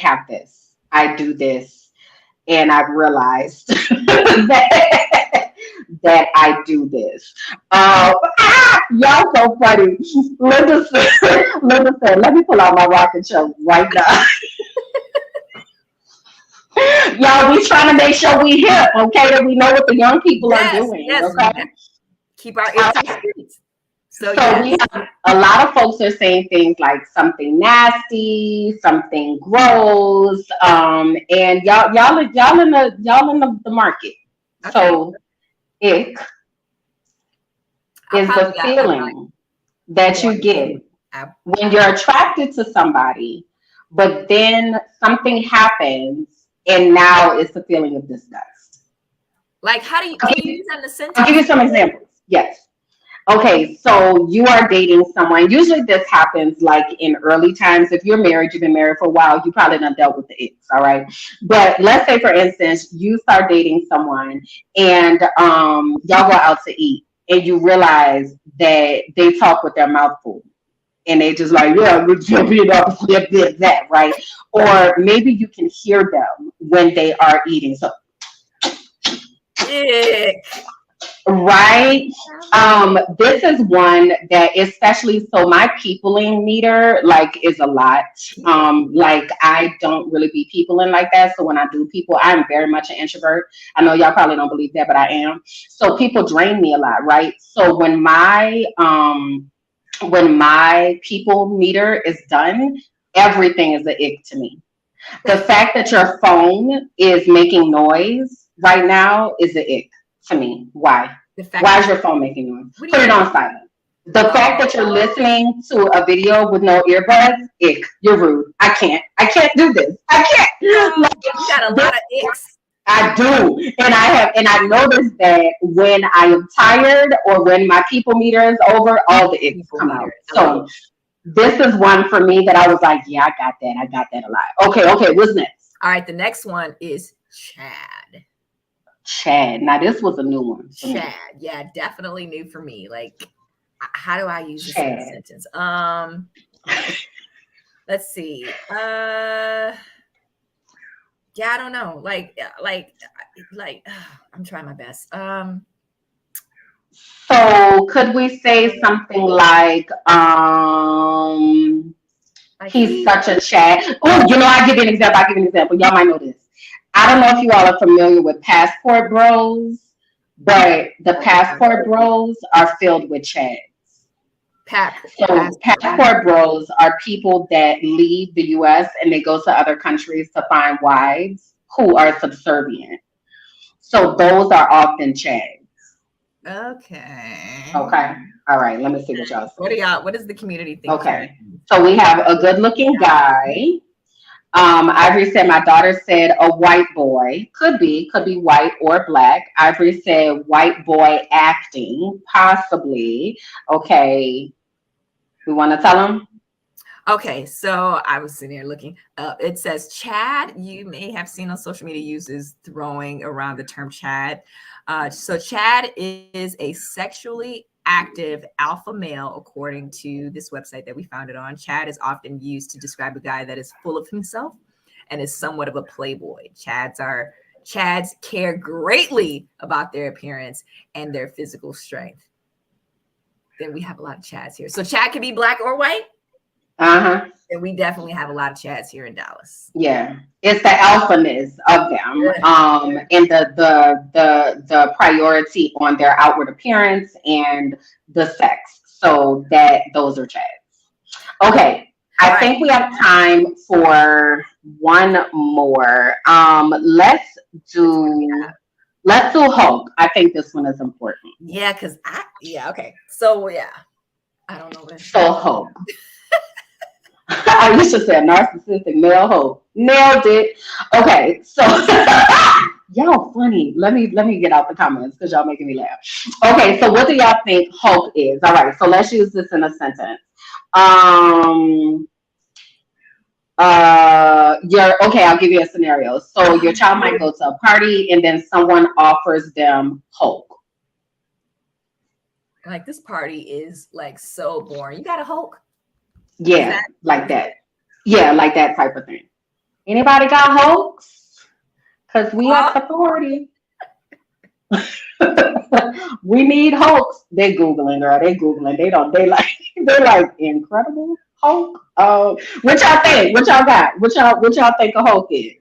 have this. I do this, and I've realized that I do this. Y'all so funny. Linda said, let me pull out my rocket show right now. Y'all, we trying to make sure we hip, okay? That we know what the young people are Yes, doing, yes, we okay? keep our ear to the streets. So So we yes. have a lot of folks are saying things like something nasty, something gross, and y'all in the market. Okay. So ick I is the probably got like feeling that you one. get I, when you're attracted to somebody, but then something happens, and now it's the feeling of disgust. like, how do you, can you use that in a I'll give sentence? you some examples. Yes. Okay, so you are dating someone. Usually this happens like in early times. If you're married, you've been married for a while, you probably done dealt with the icks, all right? But let's say, for instance, you start dating someone and y'all go out to eat and you realize that they talk with their mouth full. And they just like, yeah, we're jumping up, that, right? Or maybe you can hear them when they are eating. So, Ick. right. This is one that especially so my peopling meter like is a lot. Like I don't really be peopling like that. So when I do people, I'm very much an introvert. I know y'all probably don't believe that, but I am. So people drain me a lot, right? So when my people meter is done, everything is a ick to me. The fact that your phone is making noise right now is an ick to me. Why? The fact Why that, is your phone making noise? what do Put you it mean? on silent. The fact that you're Oh, listening to a video with no earbuds, ick. You're rude. I can't. I can't do this. I can't. girl, Like, you got a this, lot of icks. I do. And I noticed that when I am tired or when my people meter is over, all the icks People come meter. out. I love So this is one for me that I was like, yeah, I got that. I got that a lot. Okay, what's next? All right, the next one is Chad. Chad. Now this was a new one for me. Chad, yeah, definitely new for me. Like, how do I use this in a Chad. sentence? Let's see. Yeah, I don't know. I'm trying my best. So could we say something like, Like he's such a Chad? Oh, I'll give you an example. Y'all might know this. I don't know if you all are familiar with passport bros, but the passport bros are filled with Chads. So passport bros are people that leave the US and they go to other countries to find wives who are subservient. So those are often Chads. Okay. Okay. All right. Let me see what y'all say. What does the community think? Okay. So we have a good looking guy. Ivory said, my daughter said a white boy. Could be white or black. Ivory said white boy acting, possibly. Okay. We want to tell him? Okay, so I was sitting here looking. It says Chad. You may have seen on social media uses throwing around the term Chad. So Chad is a sexually active alpha male, according to this website that we found it on. Chad is often used to describe a guy that is full of himself and is somewhat of a playboy. Chads care greatly about their appearance and their physical strength. Then we have a lot of Chads here. So Chad can be black or white. And we definitely have a lot of Chads here in Dallas. Yeah, it's the alphaness of them, and the priority on their outward appearance and the sex. So those are Chads. Okay, I think we have time for one more. Let's do Hulk. I think this one is important. Yeah, okay. So yeah, I don't know what it's so Hulk. I used to say a narcissistic male Hulk. Nailed it. Okay, so y'all funny. Let me get out the comments because y'all making me laugh. Okay, so what do y'all think Hulk is? All right, so let's use this in a sentence. I'll give you a scenario. So your child might go to a party and then someone offers them Hulk. Like, this party is like so boring. You got a Hulk? Yeah, like that. Yeah, like that type of thing. Anybody got Hulks? Because we at the party. We need Hulks. They Googling, girl. They Googling. They like Incredible Hulk. What y'all think? What y'all got? What y'all think a Hulk is?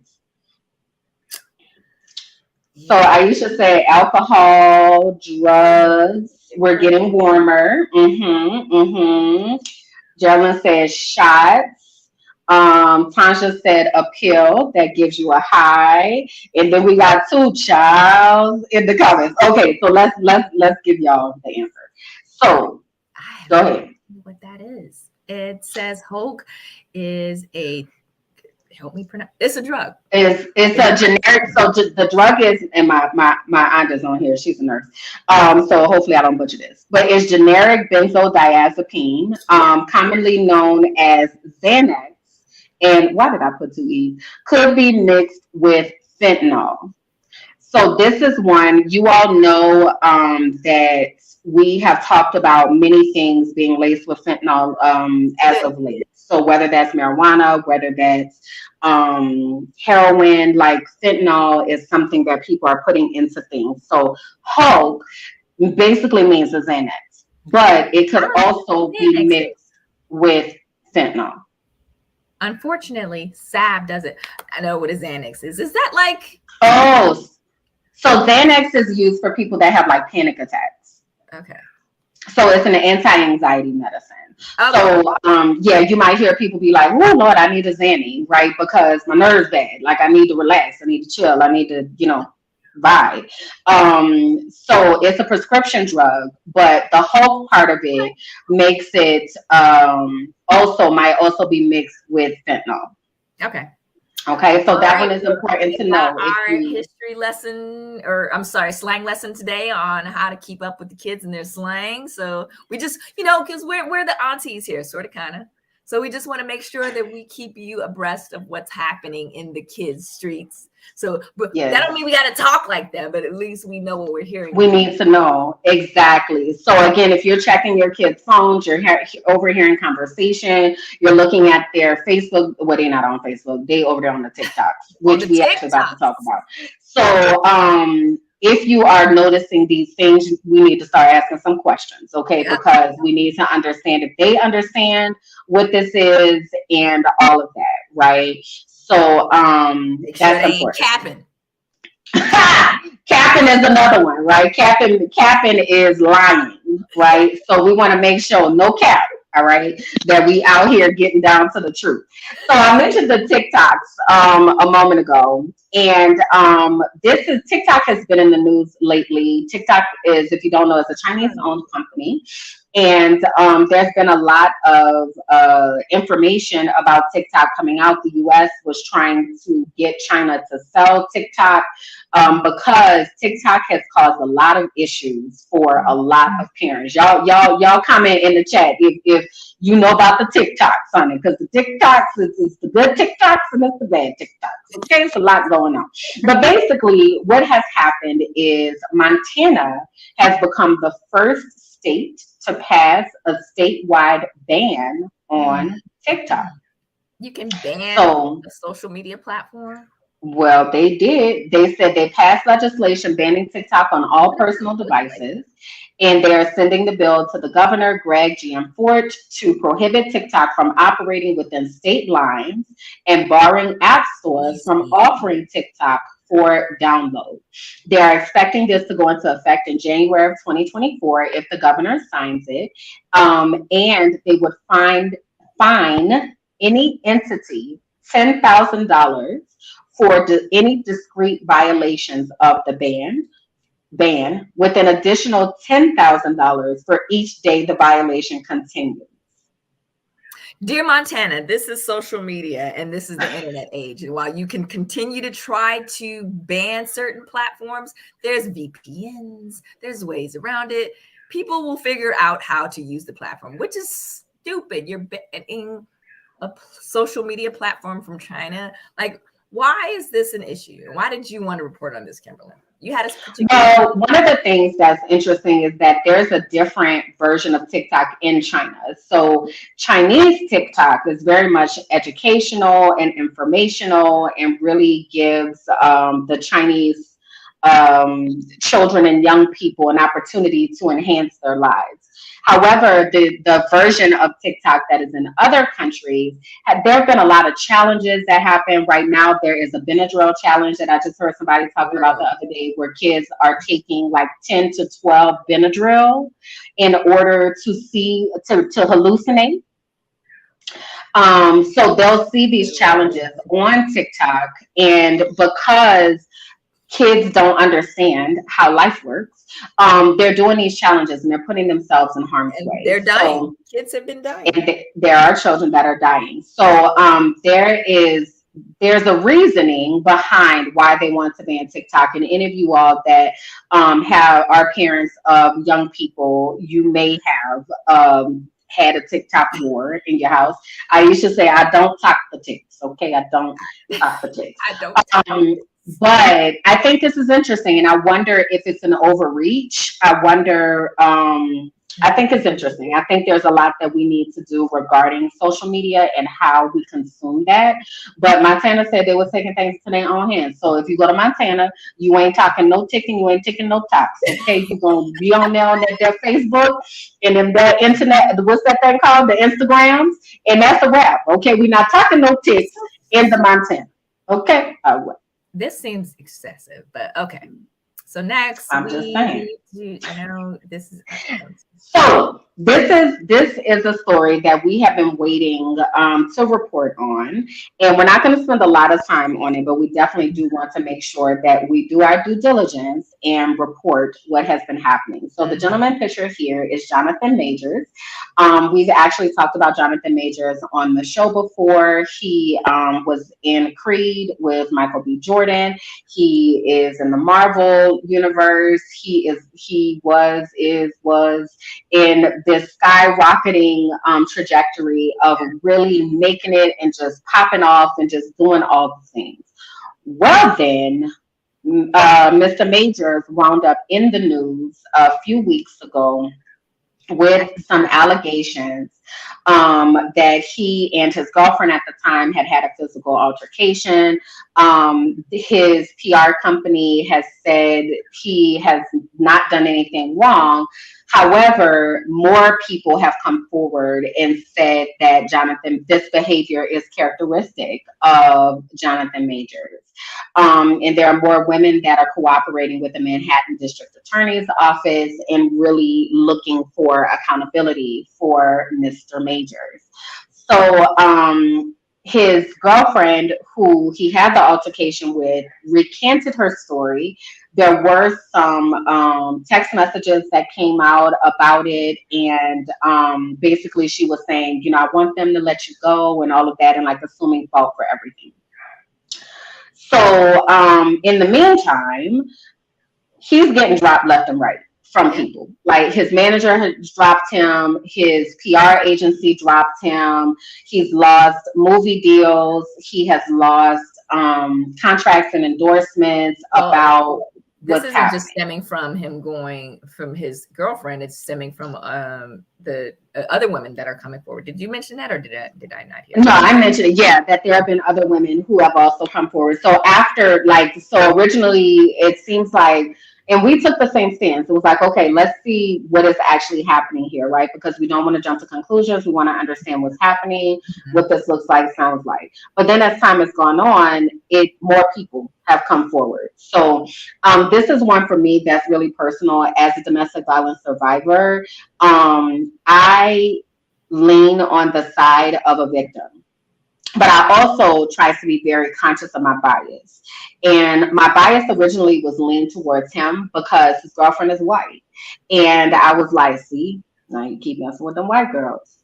So Yeah. Aisha said alcohol, drugs. We're getting warmer. Geraldine said shots. Tasha said a pill that gives you a high. And then we got two Charles in the comments. Okay, so let's give y'all the answer. So I have go no ahead. idea what that is. It says Hulk is a, help me pronounce, it's a drug. It's Is a it? generic. So the drug is, and my aunt is on here. She's a nurse. So hopefully I don't butcher this. But it's generic benzodiazepine, Yeah. commonly known as Xanax. And why did I put two E's? Could be mixed with fentanyl. So this is one you all know that we have talked about many things being laced with fentanyl as of late. So whether that's marijuana, whether that's heroin, like fentanyl is something that people are putting into things. So hope basically means a Xanax, but it I could don't know also what be Xanax is. mixed with fentanyl. Unfortunately, Sab doesn't. I know what a Xanax is. Is that like, Oh, so Xanax is used for people that have like panic attacks. okay. So it's an anti-anxiety medicine. Okay. So yeah, you might hear people be like, "Oh Lord, I need a Xanny, right? Because my nerves bad. Like I need to relax. I need to chill. I need to, vibe." So it's a prescription drug, but the whole part of it makes it also might also be mixed with fentanyl. Okay. Okay, so All that one right. is Well, important we to got know if our you. history lesson, or I'm sorry, slang lesson today on how to keep up with the kids and their slang. So we just, because we're the aunties here, sort of, kind of. So we just want to make sure that we keep you abreast of what's happening in the kids' streets. So, but that don't Yes. mean we got to talk like that, but at least we know what we're hearing We in the. need to know exactly. So again, if you're checking your kids' phones, you're overhearing conversation, you're looking at their Facebook. Well, they're not on Facebook. They over there on the TikToks, On the which we actually about to talk TikToks. about. So if you are noticing these things, we need to start asking some questions, okay? Yep. Because we need to understand if they understand what this is and all of that, right? So Make sure that's they ain't important. capping. Capping is another one, right? Capping is lying, right? So we want to make sure no cap, all right, that we out here getting down to the truth. So I mentioned the TikToks a moment ago, and this is TikTok has been in the news lately. TikTok is, if you don't know, it's a Chinese-owned company. And there's been a lot of information about TikTok coming out. The U.S. was trying to get China to sell TikTok because TikTok has caused a lot of issues for a lot of parents. Y'all comment in the chat if you know about the TikToks on it, because the TikToks is the good TikToks and it's the bad TikToks. Okay, it's a lot going on. But basically, what has happened is Montana has become the first state to pass a statewide ban on TikTok. You can ban So a social media platform. well, they did. They said they passed legislation banning TikTok on all personal devices, and they are sending the bill to the governor, Greg Gianforte, to prohibit TikTok from operating within state lines and barring app stores from Easy. offering TikTok for download. They are expecting this to go into effect in January of 2024 if the governor signs it, and they would fine any entity $10,000 for any discrete violations of the ban, with an additional $10,000 for each day the violation continues. Dear Montana, this is social media and this is the internet age. And while you can continue to try to ban certain platforms, there's VPNs, there's ways around it. People will figure out how to use the platform, which is stupid. You're banning a social media platform from China. Like, why is this an issue? Why did you want to report on this, Kimberland? You had a particular. Well, one of the things that's interesting is that there's a different version of TikTok in China. So Chinese TikTok is very much educational and informational and really gives the Chinese children and young people an opportunity to enhance their lives. However, the version of TikTok that is in other countries, there have been a lot of challenges that happen. Right now, there is a Benadryl challenge that I just heard somebody talking about the Girl. other day, where kids are taking like 10 to 12 Benadryl in order to hallucinate. So they'll see these challenges on TikTok, and because kids don't understand how life works, they're doing these challenges and they're putting themselves in harm's And way. they're dying. So, Kids have been and dying. there are children that are dying. So, there's a reasoning behind why they want to ban TikTok. And any of you all that are parents of young people, you may have had a TikTok war in your house. I used to say, I don't talk the ticks. Okay, I don't talk the ticks. I don't. Um, but I think this is interesting, and I wonder if it's an overreach. I wonder. I think it's interesting. I think there's a lot that we need to do regarding social media and how we consume that. But Montana said they were taking things to their own hands. So if you go to Montana, you ain't talking no ticking, you ain't ticking no tops. Okay, you're gonna be on there on their Facebook and then the internet. What's that thing called? The Instagrams, and that's a wrap. Okay, we're not talking no ticks in the Montana. Okay, This seems excessive, but okay. So next, I'm just saying. This is. So this is a story that we have been waiting to report on, and we're not going to spend a lot of time on it, but we definitely do want to make sure that we do our due diligence and report what has been happening. So the gentleman picture here is Jonathan Majors. We've actually talked about Jonathan Majors on the show before. He was in Creed with Michael B. Jordan. He is in the Marvel universe. Was in this skyrocketing trajectory of really making it and just popping off and just doing all the things. Well, then, Mr. Majors wound up in the news a few weeks ago with some allegations that he and his girlfriend at the time had a physical altercation. His PR company has said he has not done anything wrong. However, more people have come forward and said that this behavior is characteristic of Jonathan Majors. And there are more women that are cooperating with the Manhattan District Attorney's Office and really looking for accountability for Mr. Majors. So his girlfriend, who he had the altercation with, recanted her story. There were some text messages that came out about it, and basically she was saying, I want them to let you go and all of that, and like assuming fault for everything. So in the meantime, he's getting dropped left and right from people. Like his manager has dropped him, his PR agency dropped him, he's lost movie deals, he has lost contracts and endorsements about this what's isn't happening. just stemming from him going from his girlfriend. It's stemming from the other women that are coming forward. Did you mention that, or did I not hear? No, I mentioned it. Yeah, that there have been other women who have also come forward. So originally it seems like, and we took the same stance. It was like, okay, let's see what is actually happening here, right? Because we don't want to jump to conclusions. We want to understand what's happening, what this looks like, sounds like. But then as time has gone on, more people have come forward. So this is one for me that's really personal. As a domestic violence survivor, I lean on the side of a victim. But I also try to be very conscious of my bias. And my bias originally was leaned towards him because his girlfriend is white. And I was like, see, now you keep messing with them white girls.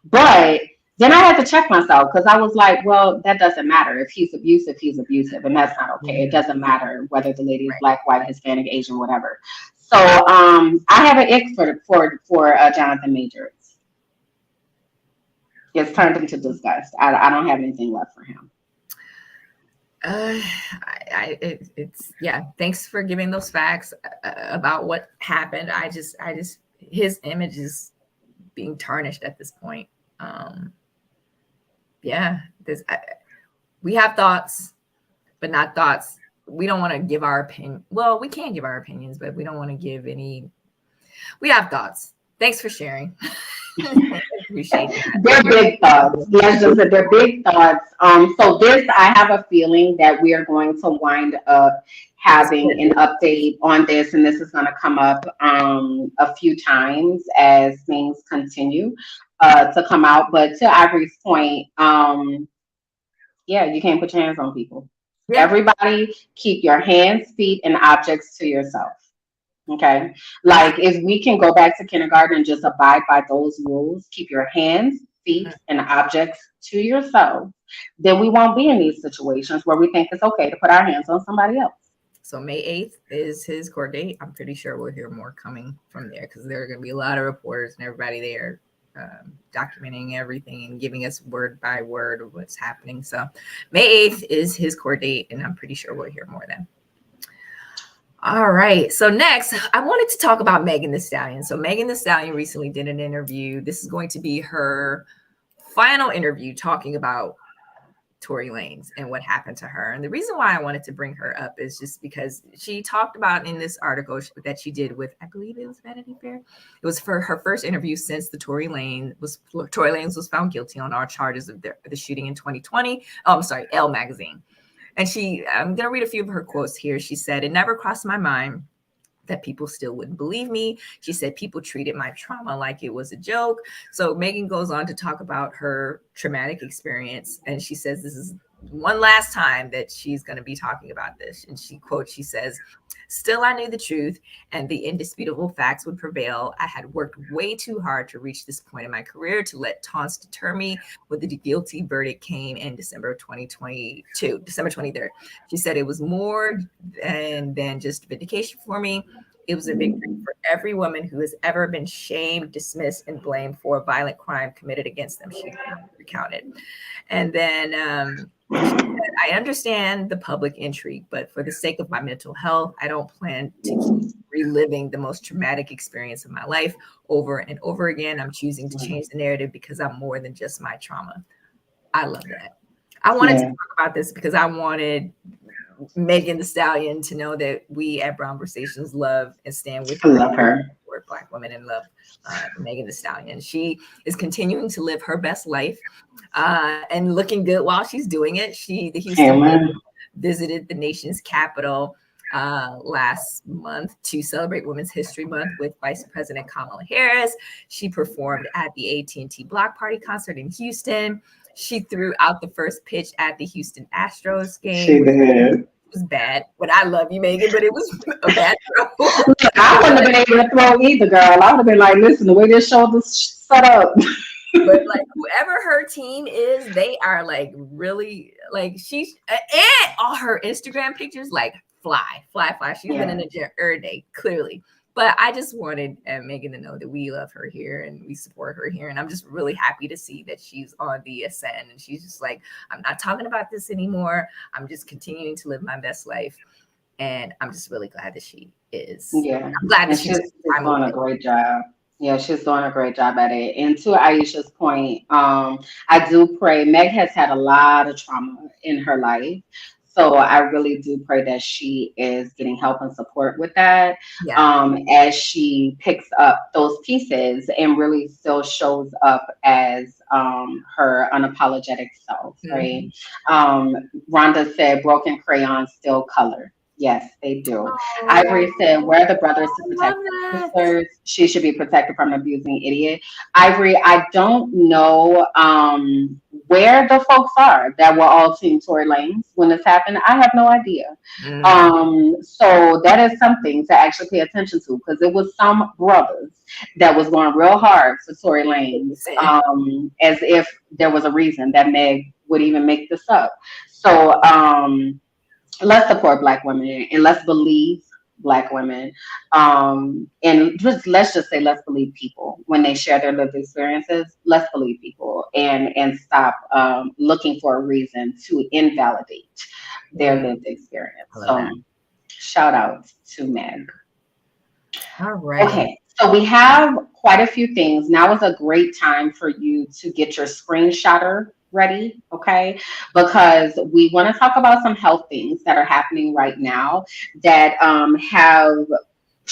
But then I had to check myself because I was like, well, that doesn't matter. If he's abusive, he's abusive. And that's not okay. It doesn't matter whether the lady is black, white, Hispanic, Asian, whatever. So I have an ick for Jonathan Majors. It's turned into disgust. I don't have anything left for him. It's thanks for giving those facts about what happened. I just his image is being tarnished at this point. We have thoughts, but not thoughts. We don't want to give our opinion. Well, we can give our opinions, but we don't want to give any We have thoughts. Thanks for sharing. Appreciate that. They're big thoughts. Let's just say they're big thoughts. So this, I have a feeling that we are going to wind up having an update on this, and this is going to come up a few times as things continue to come out. But to Ivory's point, yeah, you can't put your hands on people. Yeah. Everybody, keep your hands, feet, and objects to yourself. Okay. Like if we can go back to kindergarten and just abide by those rules, keep your hands, feet, and objects to yourself, then we won't be in these situations where we think it's okay to put our hands on somebody else. So May 8th is his court date. I'm pretty sure we'll hear more coming from there because there are going to be a lot of reporters and everybody there documenting everything and giving us word by word of what's happening. So May 8th is his court date, and I'm pretty sure we'll hear more then. All right. So next, I wanted to talk about Megan Thee Stallion. So Megan Thee Stallion recently did an interview. This is going to be her final interview talking about Tory Lanez and what happened to her. And the reason why I wanted to bring her up is just because she talked about in this article that she did with, I believe it was Vanity Fair. It was for her first interview since the Tory Lanez was found guilty on all charges of the shooting in 2020. Oh, I'm sorry, Elle magazine. And I'm going to read a few of her quotes here. She said, "It never crossed my mind that people still wouldn't believe me." She said, "People treated my trauma like it was a joke." So Megan goes on to talk about her traumatic experience. And she says this is one last time that she's going to be talking about this. And she says, "Still, I knew the truth and the indisputable facts would prevail. I had worked way too hard to reach this point in my career to let taunts deter me when the guilty verdict came in December 2022, December 23rd. She said it was more than just vindication for me. It was a victory for every woman who has ever been shamed, dismissed, and blamed for a violent crime committed against them," she recounted. And then "I understand the public intrigue, but for the sake of my mental health, I don't plan to keep reliving the most traumatic experience of my life over and over again. I'm choosing to change the narrative because I'm more than just my trauma." I love that. I wanted to talk about this because I wanted Megan Thee Stallion to know that we at Brown Conversations love and stand with her. I love her. We're Black women and love Megan Thee Stallion. She is continuing to live her best life and looking good while she's doing it. The Houston visited the nation's capital last month to celebrate Women's History Month with Vice President Kamala Harris. She performed at the AT&T Block Party concert in Houston. She threw out the first pitch at the Houston Astros game. She did. It was bad. But I love you, Megan, but it was a bad throw. I wouldn't have been able to throw either, girl. I would have been like, listen, the way this shoulder's set up. But like whoever her team is, they are like really like she's and all her Instagram pictures like fly. She's been in the gym every day, clearly. But I just wanted Megan to know that we love her here and we support her here. And I'm just really happy to see that she's on the ascent. And she's just like, I'm not talking about this anymore. I'm just continuing to live my best life. And I'm just really glad that she is. Yeah. I'm glad that she's doing a great job. Yeah, she's doing a great job at it. And to Aisha's point, I do pray. Meg has had a lot of trauma in her life. So I really do pray that she is getting help and support with that as she picks up those pieces and really still shows up as her unapologetic self, right? Rhonda said, "Broken crayons still color." Yes, they do. Oh, Ivory said, "Where are the brothers to protect the sisters? She should be protected from an abusing idiot." Ivory, I don't know where the folks are that were all Team Tory Lanez when this happened. I have no idea. So that is something to actually pay attention to because it was some brothers that was going real hard for Tory Lanez, as if there was a reason that Meg would even make this up. So let's support Black women and let's believe Black women. And let's just say, let's believe people when they share their lived experiences. Let's believe people and stop looking for a reason to invalidate their lived experience. So shout out to Meg. All right. Okay. So we have quite a few things. Now is a great time for you to get your screenshotter ready, okay? Because we want to talk about some health things that are happening right now that have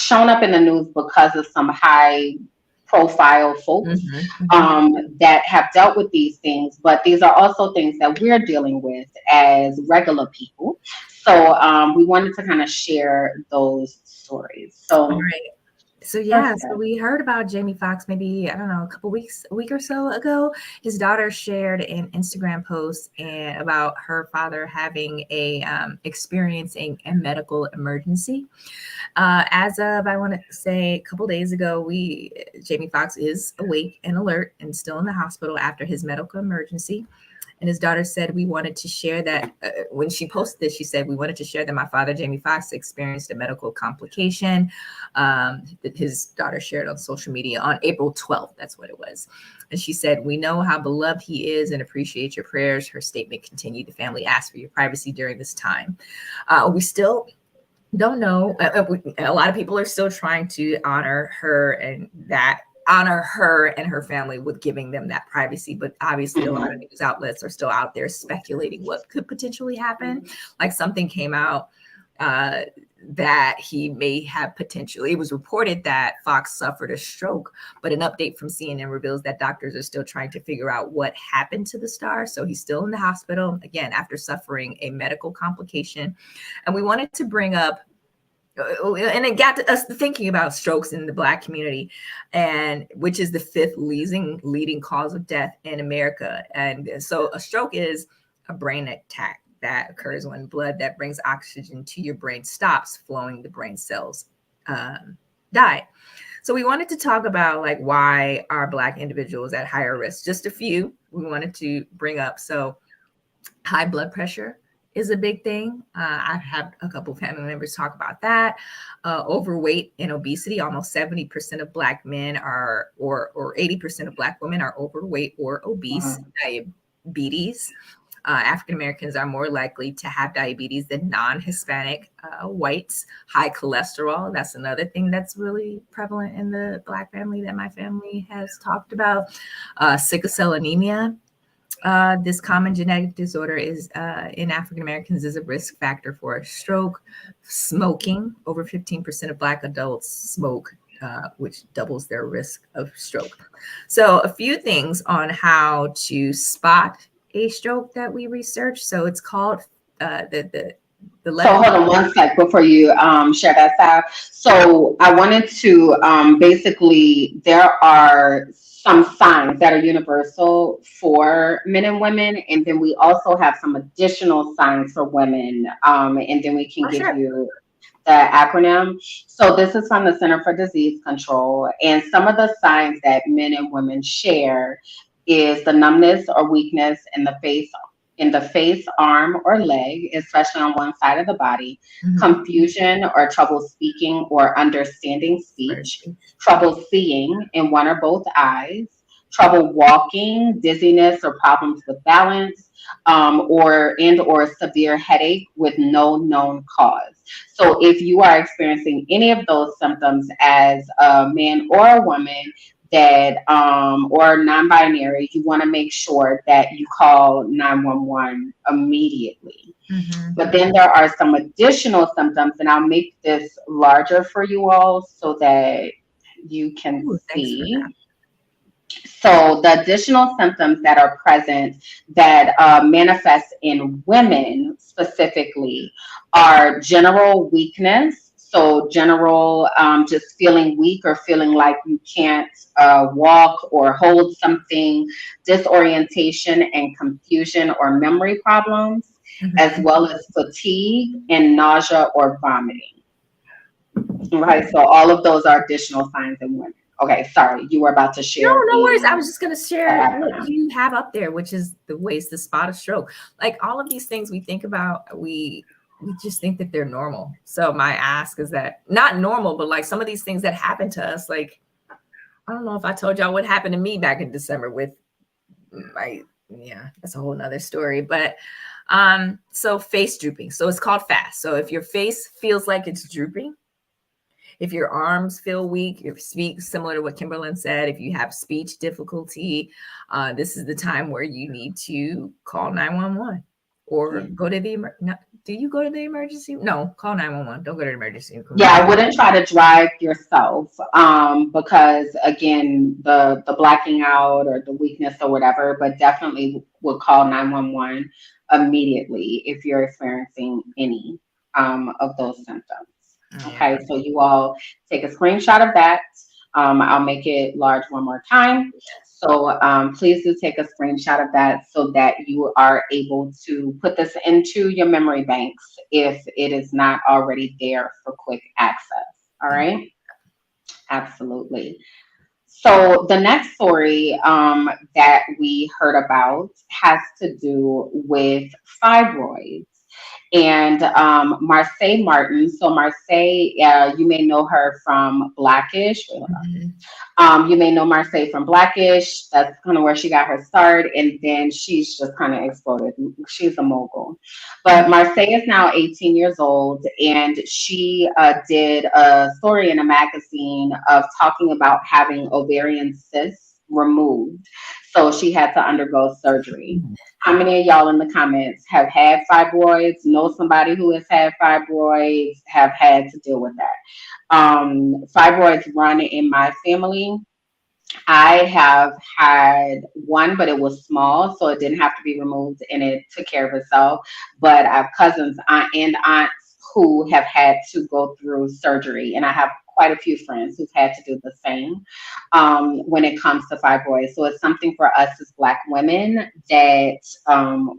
shown up in the news because of some high profile folks that have dealt with these things, but these are also things that we're dealing with as regular people. So we wanted to kind of share those stories. All So right. So yeah, so perfect. we heard about Jamie Foxx maybe, I don't know, a week or so ago. His daughter shared an Instagram post about her father having experiencing a medical emergency. As of, I want to say, a couple days ago, Jamie Foxx is awake and alert and still in the hospital after his medical emergency. And his daughter said, we wanted to share that when she posted this, she said, we wanted to share that my father, Jamie Foxx, experienced a medical complication that his daughter shared on social media on April 12th. That's what it was. And she said, we know how beloved he is and appreciate your prayers. Her statement continued, the family asked for your privacy during this time. We still don't know. A lot of people are still trying to honor her and her family with giving them that privacy. But obviously, a lot of news outlets are still out there speculating what could potentially happen. Like something came out that he may have potentially, it was reported that Fox suffered a stroke, but an update from CNN reveals that doctors are still trying to figure out what happened to the star. So he's still in the hospital, again, after suffering a medical complication. And we wanted to bring up, and it got us thinking about strokes in the Black community, and which is the 5th leading cause of death in America. And so a stroke is a brain attack that occurs when blood that brings oxygen to your brain stops flowing, the brain cells die. So we wanted to talk about like why are Black individuals at higher risk. Just a few we wanted to bring up. So high blood pressure is a big thing. I've had a couple family members talk about that. Overweight and obesity. Almost 70% of Black men are, or 80% of Black women are overweight or obese. Diabetes. African Americans are more likely to have diabetes than non-Hispanic whites. High cholesterol. That's another thing that's really prevalent in the Black family that my family has talked about. Sickle cell anemia. This common genetic disorder is in African Americans is a risk factor for a stroke. Smoking. Over 15% of Black adults smoke, which doubles their risk of stroke. So a few things on how to spot a stroke that we researched. So it's called the So letter. hold on one sec before you share that, Sab. So I wanted to basically, there are some signs that are universal for men and women, and then we also have some additional signs for women, and then we can give Sure. you the acronym. So this is from the Center for Disease Control, and some of the signs that men and women share is the numbness or weakness in the face, arm, or leg, especially on one side of the body, confusion or trouble speaking or understanding speech, trouble seeing in one or both eyes, trouble walking, dizziness or problems with balance, or severe headache with no known cause. So if you are experiencing any of those symptoms as a man or a woman, that or non-binary, you want to make sure that you call 911 immediately. But then there are some additional symptoms, and I'll make this larger for you all so that you can see. So the additional symptoms that are present that manifest in women specifically are general weakness. So general, just feeling weak or feeling like you can't walk or hold something, disorientation and confusion or memory problems, as well as fatigue and nausea or vomiting. Right. So all of those are additional signs in women. Okay, sorry, you were about to share. No worries. I was just going to share what you have up there, which is the ways to spot a stroke. Like all of these things we think about, we just think that they're normal. So my ask is that not normal, but like some of these things that happen to us, like, I don't know if I told y'all what happened to me back in December with that's a whole nother story. But so face drooping. So it's called FAST. So if your face feels like it's drooping, if your arms feel weak, if speak similar to what Kimberland said, if you have speech difficulty, this is the time where you need to call 911 or go to the do you go to the emergency? No, call 911. Don't go to the emergency Yeah, room. I wouldn't try to drive yourself, because again, the blacking out or the weakness or whatever, but definitely would call 911 immediately if you're experiencing any of those symptoms. Yeah. Okay, so you all take a screenshot of that. I'll make it large one more time. So please do take a screenshot of that so that you are able to put this into your memory banks if it is not already there for quick access. All right, absolutely. So the next story that we heard about has to do with fibroids. And Marseille Martin. So Marseille, you may know her from Blackish. Wait, hold on. Mhm. You may know Marseille from Blackish. That's kind of where she got her start. And then she's just kind of exploded. She's a mogul. But Marseille is now 18 years old. And she did a story in a magazine of talking about having ovarian cysts removed. So she had to undergo surgery. How many of y'all in the comments have had fibroids, know somebody who has had fibroids, have had to deal with that? Fibroids run in my family. I have had one, but it was small, so it didn't have to be removed and it took care of itself. But I have cousins and aunts who have had to go through surgery, and I have quite a few friends who've had to do the same when it comes to fibroids. So it's something for us as Black women that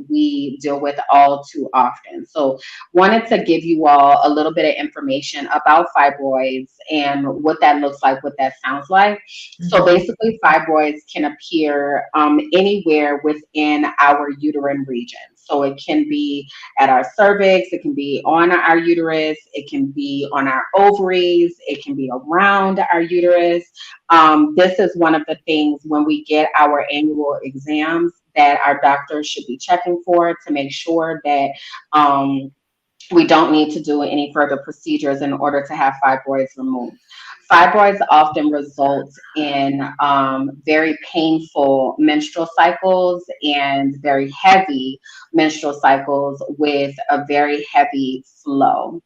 we deal with all too often. So wanted to give you all a little bit of information about fibroids and what that looks like, what that sounds like. So Mhm. basically, fibroids can appear anywhere within our uterine region. So it can be at our cervix, it can be on our uterus, it can be on our ovaries, it can be around our uterus. This is one of the things when we get our annual exams that our doctors should be checking for to make sure that we don't need to do any further procedures in order to have fibroids removed. Fibroids often result in very painful menstrual cycles and very heavy menstrual cycles with a very heavy flow.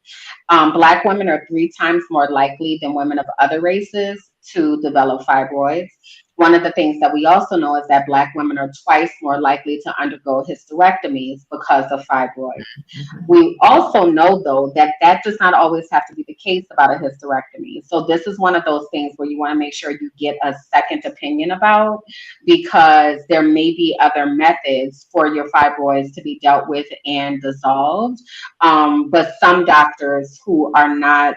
Black women are 3 times more likely than women of other races to develop fibroids. One of the things that we also know is that Black women are twice more likely to undergo hysterectomies because of fibroids. Mhm. We also know, though, that that does not always have to be the case about a hysterectomy. So this is one of those things where you want to make sure you get a second opinion about, because there may be other methods for your fibroids to be dealt with and dissolved. But some doctors who are not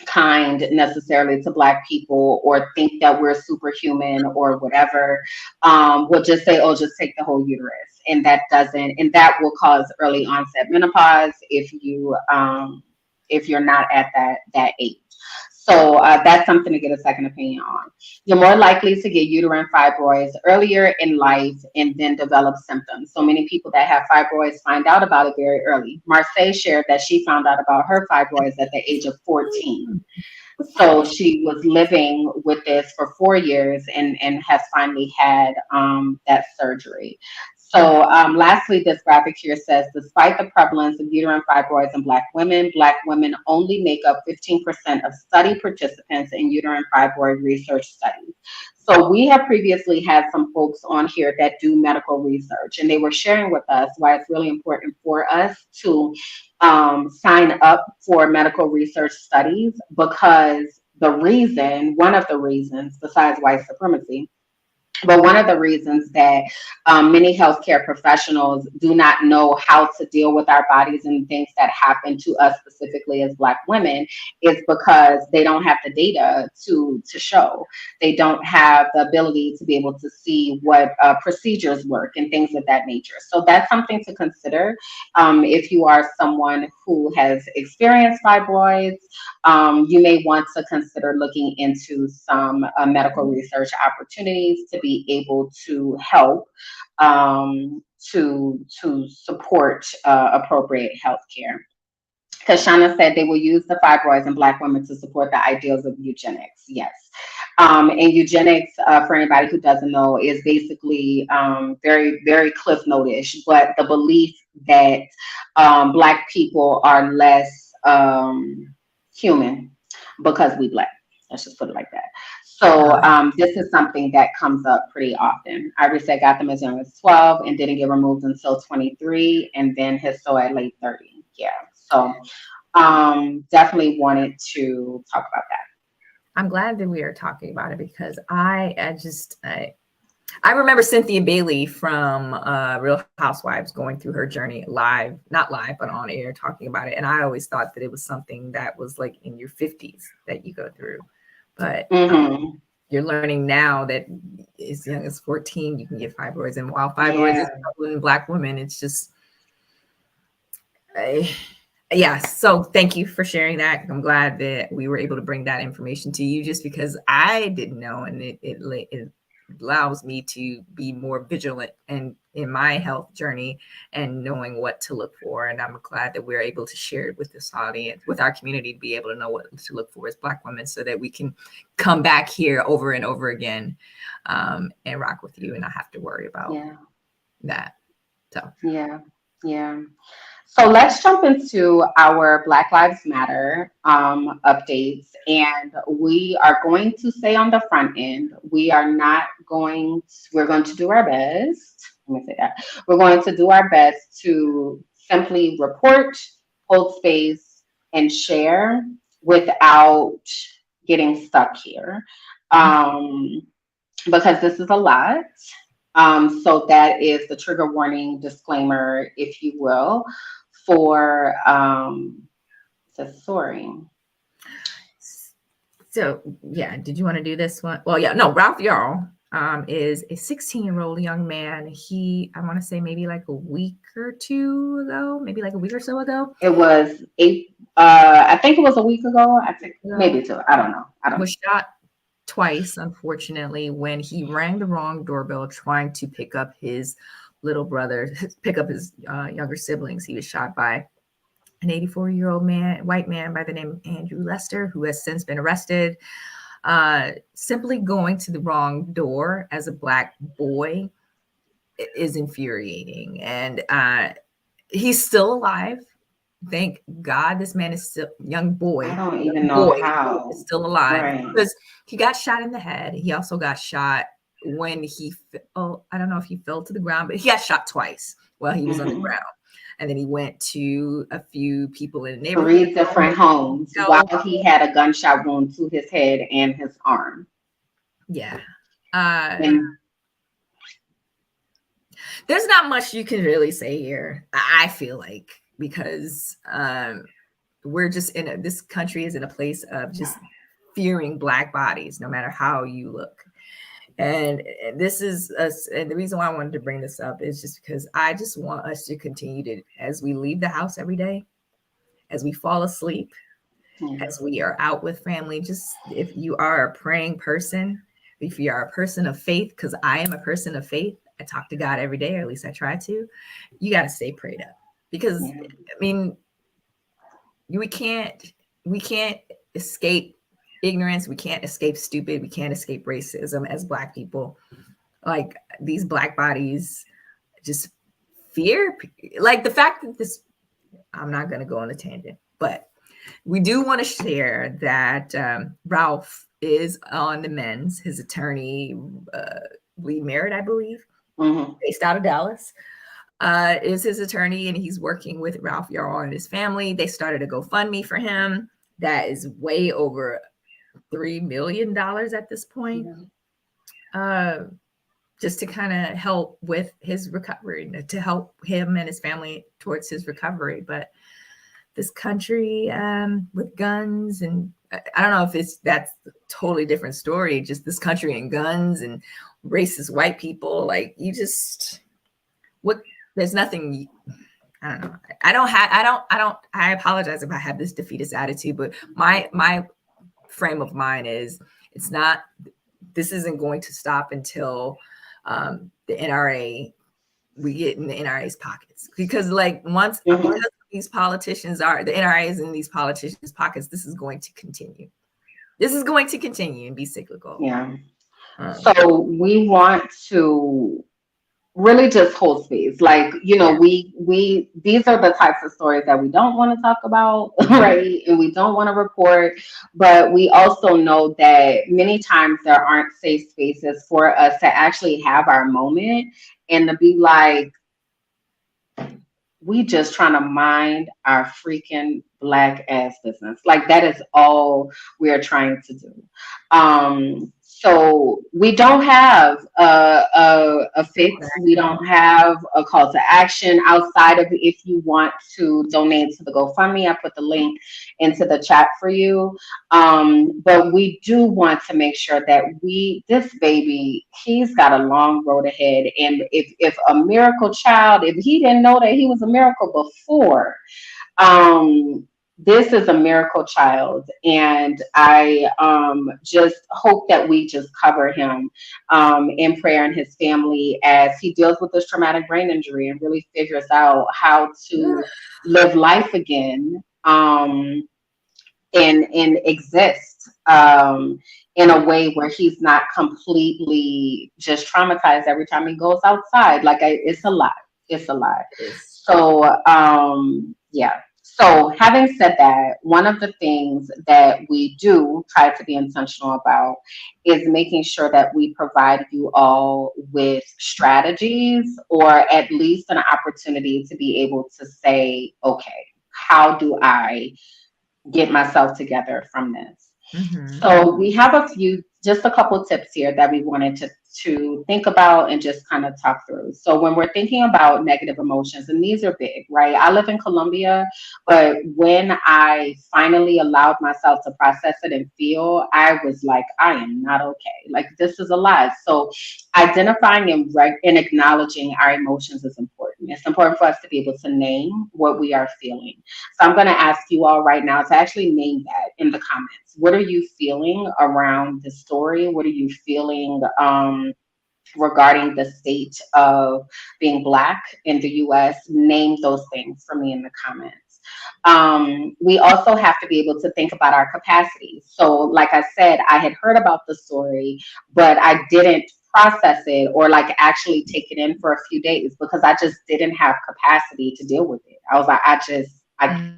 kind necessarily to Black people or think that we're superhuman or whatever, will just say, oh, just take the whole uterus. And that doesn't, and that will cause early onset menopause if you're not at that age. So that's something to get a second opinion on. You're more likely to get uterine fibroids earlier in life and then develop symptoms. So many people that have fibroids find out about it very early. Marseille shared that she found out about her fibroids at the age of 14. So she was living with this for 4 years and has finally had that surgery. So lastly, this graphic here says, despite the prevalence of uterine fibroids in Black women only make up 15% of study participants in uterine fibroid research studies. So we have previously had some folks on here that do medical research, and they were sharing with us why it's really important for us to sign up for medical research studies, because one of the reasons, besides white supremacy, but one of the reasons that many healthcare professionals do not know how to deal with our bodies and things that happen to us specifically as Black women is because they don't have the data to show. They don't have the ability to be able to see what procedures work and things of that nature. So that's something to consider if you are someone who has experienced fibroids. You may want to consider looking into some medical research opportunities to be able to help to support appropriate health care. Kashana said they will use the fibroids in Black women to support the ideals of eugenics. Yes. And eugenics, for anybody who doesn't know, is basically very, very cliff notish, but the belief that Black people are less human because we Black. Let's just put it like that. So this is something that comes up pretty often. Iris said got them as young as 12 and didn't get removed until 23, and then his so at late 30. Yeah. So definitely wanted to talk about that. I'm glad that we are talking about it because I remember Cynthia Bailey from Real Housewives going through her journey live, not live, but on air talking about it. And I always thought that it was something that was like in your 50s that you go through. But you're learning now that as young as 14, you can get fibroids. And while fibroids is prevalent in Black women, it's just, yeah. So thank you for sharing that. I'm glad that we were able to bring that information to you just because I didn't know. And it allows me to be more vigilant and in my health journey and knowing what to look for. And I'm glad that we're able to share it with this audience, with our community, to be able to know what to look for as Black women so that we can come back here over and over again and rock with you and not have to worry about that. So, yeah. So let's jump into our Black Lives Matter updates. And we are going to say on the front end, we're going to do our best. Let me say that. We're going to do our best to simply report, hold space, and share without getting stuck here. Because this is a lot. So that is the trigger warning disclaimer, if you will, for soaring. So yeah, did you want to do this one? Well, yeah, no, Ralph Yarl is a 16-year-old young man. I want to say maybe like a week or two ago, maybe like a week or so ago. It was I think it was a week ago. I think maybe two. I don't know. Was shot twice, unfortunately, when he rang the wrong doorbell trying to pick up his little brother, pick up his younger siblings. He was shot by an 84-year-old white man by the name of Andrew Lester, who has since been arrested. Simply going to the wrong door as a Black boy is infuriating. And he's still alive. Thank God this man is still young boy. I don't even know how. Is still alive because he got shot in the head. He also got shot when I don't know if he fell to the ground, but he got shot twice while he was on the ground. And then he went to a few people in the neighborhood. 3 different homes while he had a gunshot wound to his head and his arm. Yeah. There's not much you can really say here, I feel like, because we're just this country is in a place of just fearing Black bodies, no matter how you look. And this is and the reason why I wanted to bring this up is just because I just want us to continue to, as we leave the house every day, as we fall asleep, as we are out with family, just if you are a praying person, if you are a person of faith, because I am a person of faith, I talk to God every day, or at least I try to, you got to stay prayed up. Because I mean, we can't escape ignorance. We can't escape stupid. We can't escape racism as Black people. Like these Black bodies just fear, like the fact that this, I'm not going to go on a tangent, but we do want to share that Ralph is on the men's, his attorney, Lee Merritt, I believe, based out of Dallas. Is his attorney, and he's working with Ralph Yarl and his family. They started a GoFundMe for him that is way over $3 million at this point, just to kind of help with his recovery, to help him and his family towards his recovery. But this country with guns, and I don't know if that's a totally different story, just this country and guns and racist white people, like there's nothing, I don't know. I apologize if I have this defeatist attitude, but my frame of mind is this isn't going to stop until the NRA, we get in the NRA's pockets. Because like once these politicians the NRA is in these politicians' pockets, this is going to continue. This is going to continue and be cyclical. Yeah. Um, So we want to really just hold space. Like, yeah. we these are the types of stories that we don't want to talk about, Mhm. right? And we don't want to report, but we also know that many times there aren't safe spaces for us to actually have our moment and to be like, we just trying to mind our freaking black ass business. Like that is all we are trying to do. So we don't have a fix. We don't have a call to action outside of if you want to donate to the GoFundMe. I put the link into the chat for you. But we do want to make sure that this baby, he's got a long road ahead. And if a miracle child, if he didn't know that he was a miracle before, this is a miracle child. And I just hope that we just cover him in prayer and his family as he deals with this traumatic brain injury and really figures out how to live life again. And exist in a way where he's not completely just traumatized every time he goes outside. Like it's a lot. It's a lot. Is. So yeah. So having said that, one of the things that we do try to be intentional about is making sure that we provide you all with strategies or at least an opportunity to be able to say, okay, how do I get myself together from this? Mm-hmm. So we have just a couple tips here that we wanted to think about and just kind of talk through. So when we're thinking about negative emotions, and these are big, right? I live in Colombia, but when I finally allowed myself to process it and feel, I was like, I am not okay. Like this is a lot. So identifying and acknowledging our emotions is important. It's important for us to be able to name what we are feeling. So I'm going to ask you all right now to actually name that in the comments. What are you feeling around the story? What are you feeling regarding the state of being Black in the US? Name those things for me in the comments. We also have to be able to think about our capacity. So, like I said, I had heard about the story, but I didn't process it or like actually take it in for a few days because I just didn't have capacity to deal with it. I was like, I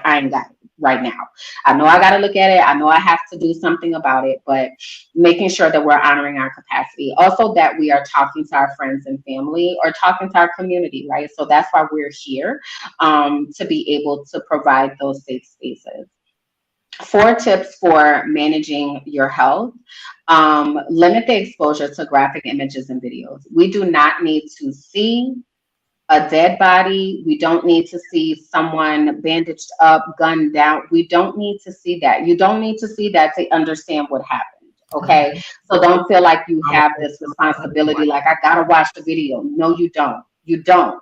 ain't got it right now. I know I got to look at it. I know I have to do something about it, but making sure that we're honoring our capacity. Also, that we are talking to our friends and family or talking to our community, right? So that's why we're here to be able to provide those safe spaces. 4 tips for managing your health. Limit the exposure to graphic images and videos. We do not need to see a dead body. We don't need to see someone bandaged up, gunned down. We don't need to see that. You don't need to see that to understand what happened. Okay. Okay. So don't feel like you All have of this this so responsibility, like I gotta watch the video. No, you don't. You don't,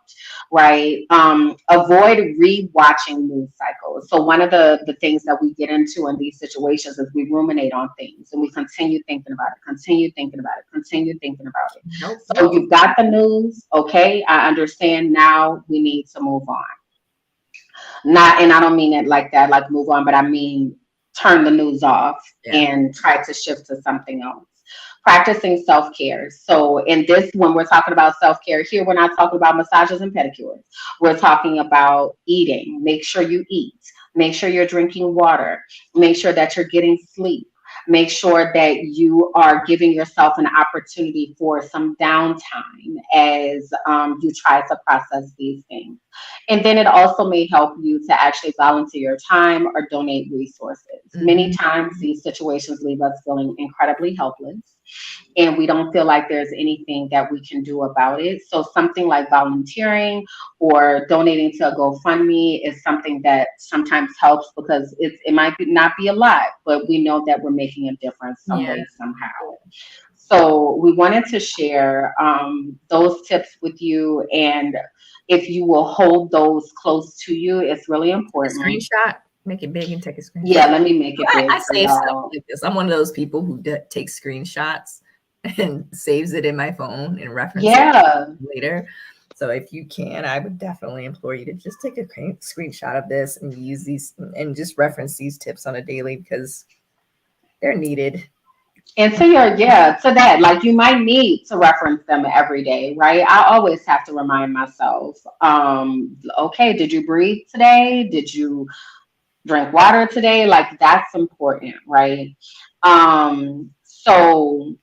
right? Avoid rewatching news cycles. So one of the things that we get into in these situations is we ruminate on things and we continue thinking about it, continue thinking about it, continue thinking about it. Nope. So you've got the news, okay? I understand now we need to move on. Not, and I don't mean it like that, like move on, but I mean turn the news off Yeah. and try to shift to something else. Practicing self care. So, in this, when we're talking about self care here, we're not talking about massages and pedicures. We're talking about eating. Make sure you eat. Make sure you're drinking water. Make sure that you're getting sleep. Make sure that you are giving yourself an opportunity for some downtime as you try to process these things. And then it also may help you to actually volunteer your time or donate resources. Many Mm-hmm. times these situations leave us feeling incredibly helpless and we don't feel like there's anything that we can do about it. So something like volunteering or donating to a GoFundMe is something that sometimes helps because it might not be a lot, but we know that we're making a difference some Yeah. way, somehow. So we wanted to share those tips with you, and if you will hold those close to you, it's really A important. screenshot. Make it big and take a Yeah, screenshot. let me make it big I for save stuff y'all. like this. I'm one of those people who takes screenshots and saves it in my phone and references Yeah, later. So if you can, I would definitely implore you to just take a screenshot of this and use these and just reference these tips on a daily because They're needed. And to your, yeah, to that, like you might need to reference them every day, right? I always have to remind myself, okay, did you breathe today? Did you drink water today? Like that's important, right? So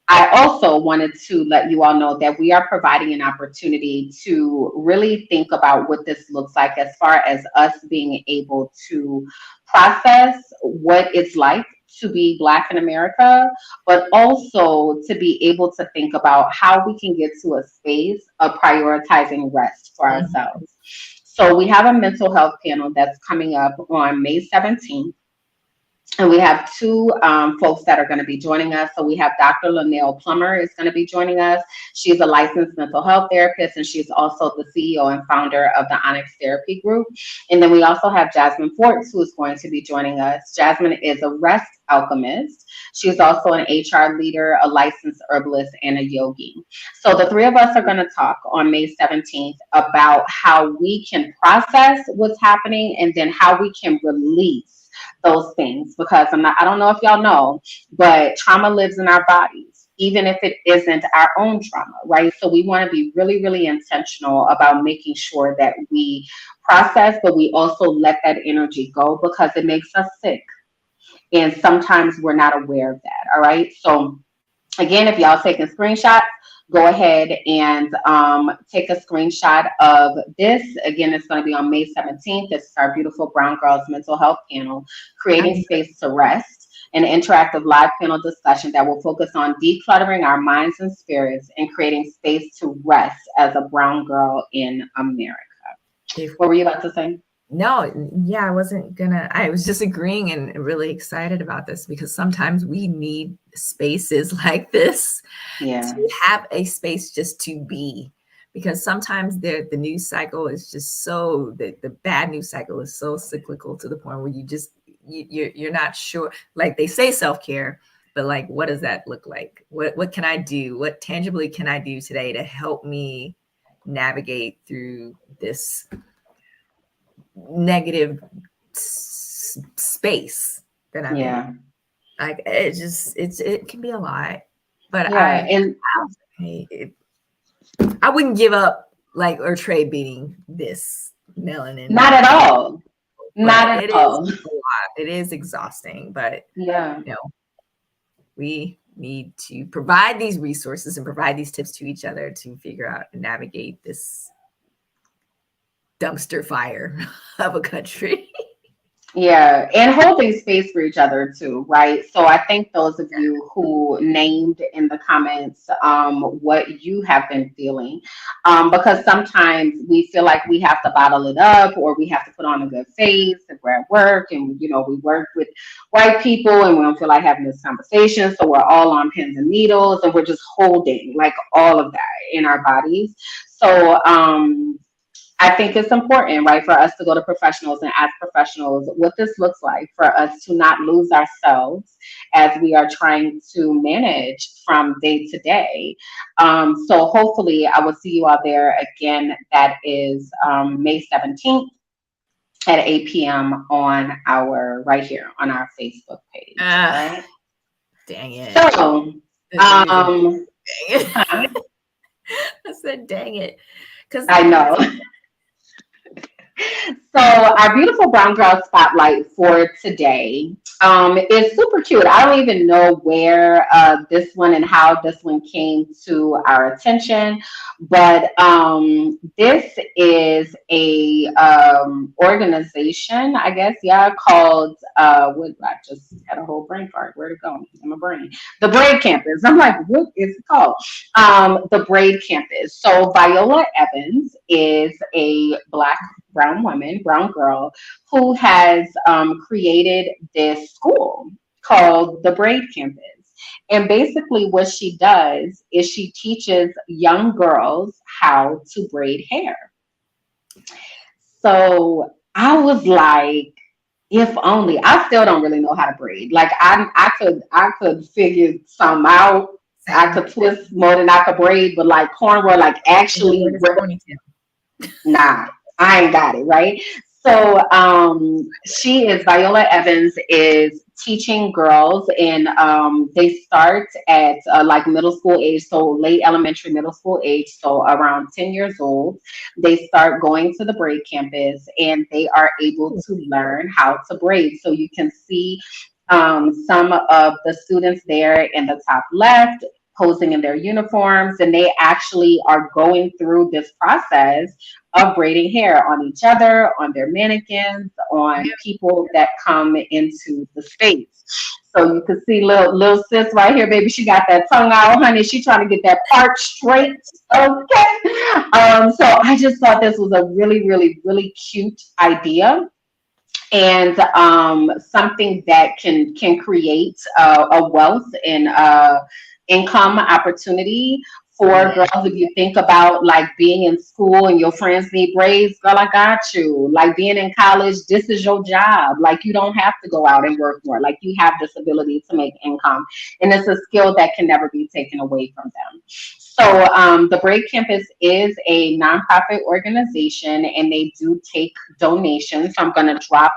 I also wanted to let you all know that we are providing an opportunity to really think about what this looks like as far as us being able to process what it's like to be Black in America, but also to be able to think about how we can get to a space of prioritizing rest for Mhm. ourselves. So we have a mental health panel that's coming up on May 17th. And we have two folks that are going to be joining us. So we have Dr. Linnell Plummer is going to be joining us. She's a licensed mental health therapist, and she's also the CEO and founder of the Onyx Therapy Group. And then we also have Jasmine Forts, who is going to be joining us. Jasmine is a rest alchemist. She's also an HR leader, a licensed herbalist, and a yogi. So the three of us are going to talk on May 17th about how we can process what's happening and then how we can release those things, because I don't know if y'all know, but trauma lives in our bodies, even if it isn't our own trauma, right? So we want to be really, really intentional about making sure that we process, but we also let that energy go because it makes us sick. And sometimes we're not aware of that. All right. So again, if y'all taking screenshots, go ahead and take a screenshot of this. Again, it's going to be on May 17th. This is our beautiful Brown Girls Mental Health Panel, Creating Space to Rest, an interactive live panel discussion that will focus on decluttering our minds and spirits and creating space to rest as a brown girl in America. If What were you about to say? No, yeah, I was just agreeing and really excited about this because sometimes we need spaces like this Yeah. to have a space just to be. Because sometimes the news cycle is just the bad news cycle is so cyclical to the point where you're not sure. Like they say self-care, but like what does that look like? What can I do? What tangibly can I do today to help me navigate through this negative space that I'm in? Yeah. Like it can be a lot, but Yeah. And I wouldn't give up like or trade beating this melanin, not at all. Not but at it is all. a lot. It is exhausting, but Yeah. you know, we need to provide these resources and provide these tips to each other to figure out and navigate this dumpster fire of a country. Yeah, and holding space for each other too, right? So I think those of you who named in the comments what you have been feeling, because sometimes we feel like we have to bottle it up or we have to put on a good face if we're at work and we work with white people and we don't feel like having this conversation, so we're all on pins and needles and we're just holding like all of that in our bodies. So I think it's important, right, for us to go to professionals and ask professionals what this looks like for us to not lose ourselves as we are trying to manage from day to day. So hopefully I will see you all there again. That is May 17th at 8 p.m. on right here on our Facebook page. All right. Dang it. So, dang it. I said, dang it. Because I know. So our beautiful brown girl spotlight for today is super cute. I don't even know where this one and how this one came to our attention, but this is a organization, I guess, yeah, called what I just had a whole brain fart. Where'd it go? In my brain. The Braid Campus. I'm like, what is it called? The Braid Campus. So Viola Evans is a brown woman, brown girl, who has created this school called the Braid Campus. And basically, what she does is she teaches young girls how to braid hair. So I was like, if only. I still don't really know how to braid. Like I could figure some out. I could twist more than I could braid, but like cornrow, like actually, nah, I ain't got it, right? So she is Viola Evans is teaching girls, and they start at like middle school age, so late elementary, middle school age, so around 10 years old. They start going to the braid campus, and they are able to learn how to braid. So you can see some of the students there in the top left posing in their uniforms, and they actually are going through this process of braiding hair on each other, on their mannequins, on people that come into the space. So you can see little sis right here, baby. She got that tongue out, honey. She trying to get that part straight. Okay. So I just thought this was a really, really, really cute idea, and something that can create a wealth and income opportunity for Yeah. girls. If you think about like being in school and your friends need braids, girl, I got you. Like being in college, this is your job. Like you don't have to go out and work more. Like you have this ability to make income, and it's a skill that can never be taken away from them. So the Braid Campus is a nonprofit organization, and they do take donations. So I'm going to drop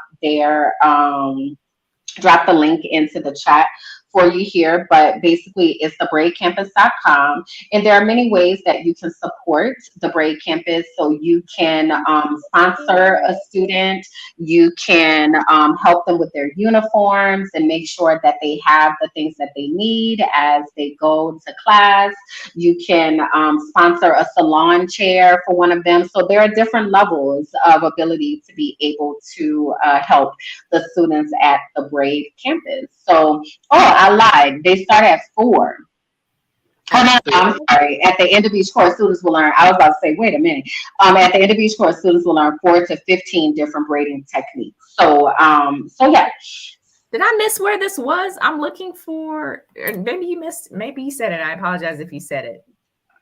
the link into the chat for you here, but basically it's thebraidcampus.com. And there are many ways that you can support the Braid Campus. So you can sponsor a student, you can help them with their uniforms and make sure that they have the things that they need as they go to class. You can sponsor a salon chair for one of them. So there are different levels of ability to be able to help the students at the Braid Campus. So, oh, I lied. They start at 4. Oh, At no, four. I'm sorry. At the end of each course, students will learn. I was about to say, wait a minute. At the end of each course, students will learn 4 to 15 different braiding techniques. So, so yeah. Did I miss where this was? I'm looking for, or maybe you missed, maybe you said it. I apologize if you said it.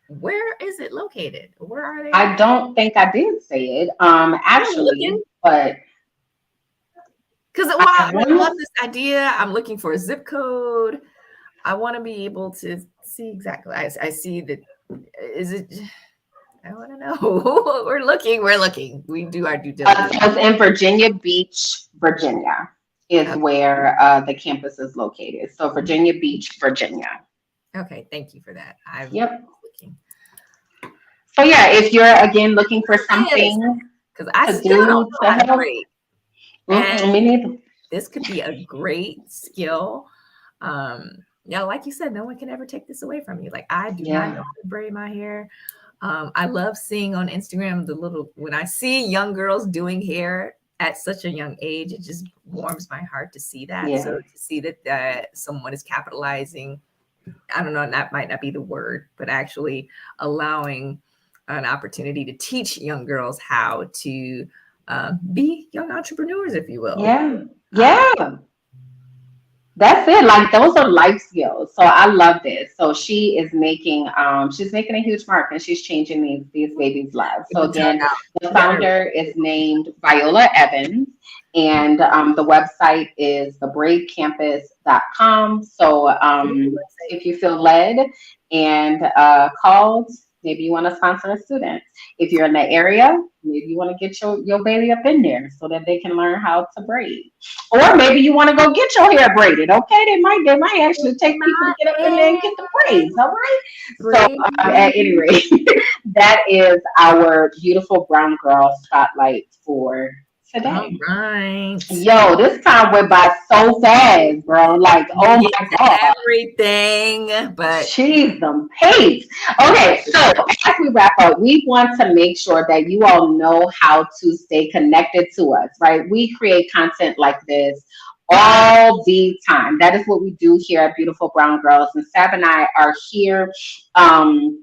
Where is it located? Where are they I at? don't think I did say it, I'm looking actually, but because I I want love to. this idea. I'm looking for a zip code. I want to be able to see exactly. I see that. Is it? I want to know. We're looking. We're looking. We do our due diligence. So it's in Virginia Beach, Virginia, is Okay. where the campus is located. So Virginia Beach, Virginia. Okay. Thank you for that. I'm Yep. looking. So yeah, if you're again looking for Yes, something because I to still don't do know to how to help, braid, and me neither. this could be a great skill. Yeah, like you said, no one can ever take this away from you. Like I do not know Yeah, how to braid my hair. I love seeing on Instagram the little when I see young girls doing hair at such a young age, it just warms my heart to see that. So yeah, to see that someone is capitalizing, I don't know, that might not be the word, but actually allowing an opportunity to teach young girls how to be young entrepreneurs, if you will. yeah, Uh, yeah. That's it. Like those are life skills. So I love this. So she's making a huge mark, and she's changing these babies' lives. Get So the tongue again, out. the Get her. founder is named Viola Evans, and the website is thebraidcampus.com. So if you feel led and called, maybe you want to sponsor a student. If you're in the area, maybe you want to get your baby up in there so that they can learn how to braid. Or maybe you want to go get your hair braided. Okay, they might actually take people to My get up in there and get the hair braids. All right. So braided. at any rate, that is our beautiful brown girl spotlight for All today. right. Yo, this time went by so fast, bro. Like, To oh get my to god. everything, but Jeez, them pace. Okay, so as we wrap up, we want to make sure that you all know how to stay connected to us, right? We create content like this all the time. That is what we do here at Beautiful Brown Girls. And Sab and I are here. Um,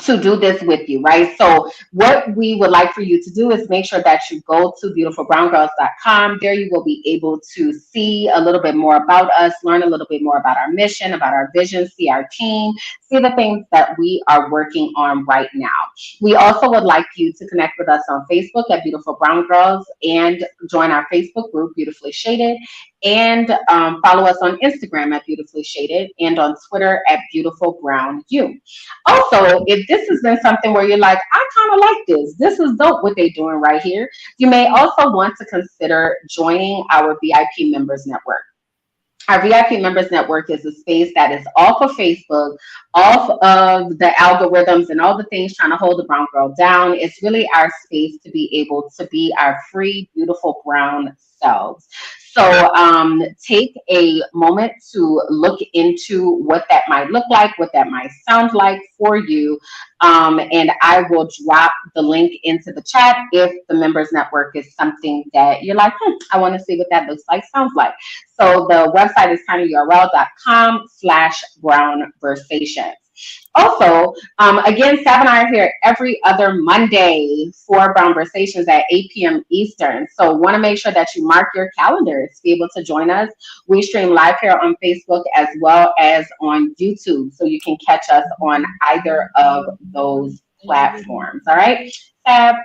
to do this with you, right? So what we would like for you to do is make sure that you go to beautifulbrowngirls.com. There you will be able to see a little bit more about us, learn a little bit more about our mission, about our vision, see our team, see the things that we are working on right now. We also would like you to connect with us on Facebook at Beautiful Brown Girls and join our Facebook group, Beautifully Shaded. And follow us on Instagram at Beautifully Shaded and on Twitter at Beautiful Brown You. Also, if this has been something where you're like, I kind of like this, this is dope what they're doing right here, you may also want to consider joining our VIP members network. Our VIP members network is a space that is off of Facebook, off of the algorithms and all the things trying to hold the brown girl down. It's really our space to be able to be our free, beautiful brown selves. So take a moment to look into what that might look like, what that might sound like for you. And I will drop the link into the chat if the members network is something that you're like, I want to see what that looks like, sounds like. So the website is tinyurl.com/brownversations. Also, again, Sab and I are here every other Monday for Brownversations at 8 p.m. Eastern. So want to make sure that you mark your calendars to be able to join us. We stream live here on Facebook as well as on YouTube. So you can catch us on either of those platforms. All right. Sab,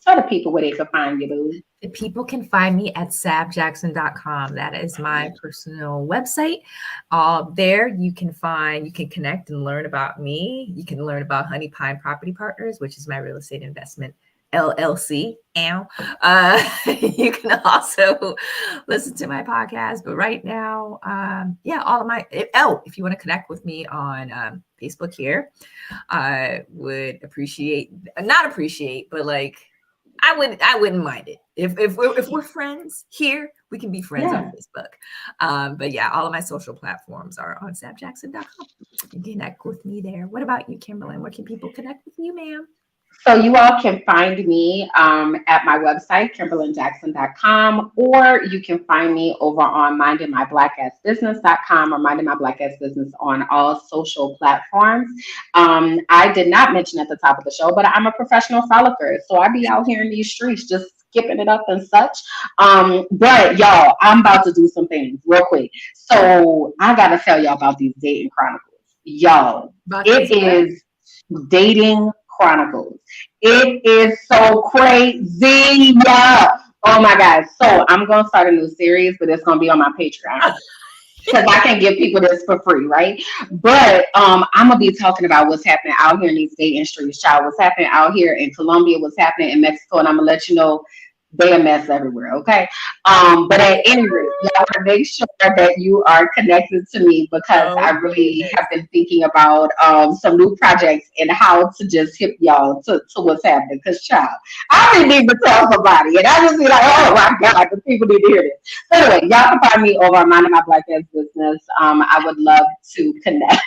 tell the people where they can find you, boo. People can find me at sabjackson.com. That is my personal website. There you can connect and learn about me. You can learn about Honey Pine Property Partners, which is my real estate investment LLC. You can also listen to my podcast. But right now, all of my, if you want to connect with me on Facebook here, I would I wouldn't mind it. If we're friends here, we can be friends on Facebook. But yeah, all of my social platforms are on sabjackson.com. You can connect with me there. What about you, Kimberland? Where can people connect with you, ma'am? So you all can find me at my website, kimberlandjackson.com, or you can find me over on mindingmyblackassbusiness.com or mindingmyblackassbusiness on all social platforms. I did not mention at the top of the show, but I'm a professional frolicker. So I be out here in these streets just skipping it up and such. But y'all, I'm about to do some things real quick. So I got to tell y'all about these dating chronicles. Y'all, it is dating chronicles. It is so crazy. Yeah. Oh my God. So I'm going to start a new series, but it's going to be on my Patreon because I can give people this for free, right? But I'm going to be talking about what's happening out here in these dating streets, child. What's happening out here in Colombia, what's happening in Mexico, and I'm going to let you know they a mess everywhere, okay? But at any rate, y'all want to make sure that you are connected to me because I really have been thinking about some new projects and how to just hip y'all to what's happening. Because, child, I really need to tell somebody, and I just be like, oh my God, the people need to hear this. So anyway, y'all can find me over on Minding My Black Ass Business. I would love to connect.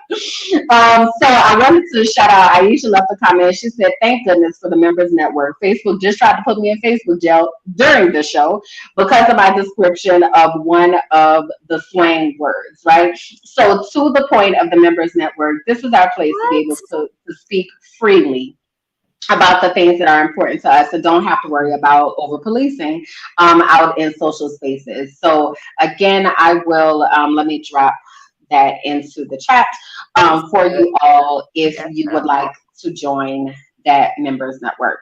So I wanted to shout out Aisha left a comment. She said, thank goodness for the members network. Facebook just tried to put me in Facebook jail during the show because of my description of one of the slang words, right? So to the point of the members network, this is our place to be able to speak freely about the things that are important to us and don't have to worry about over policing out in social spaces. So again, I will let me drop that into the chat for you all if you would like to join that members network.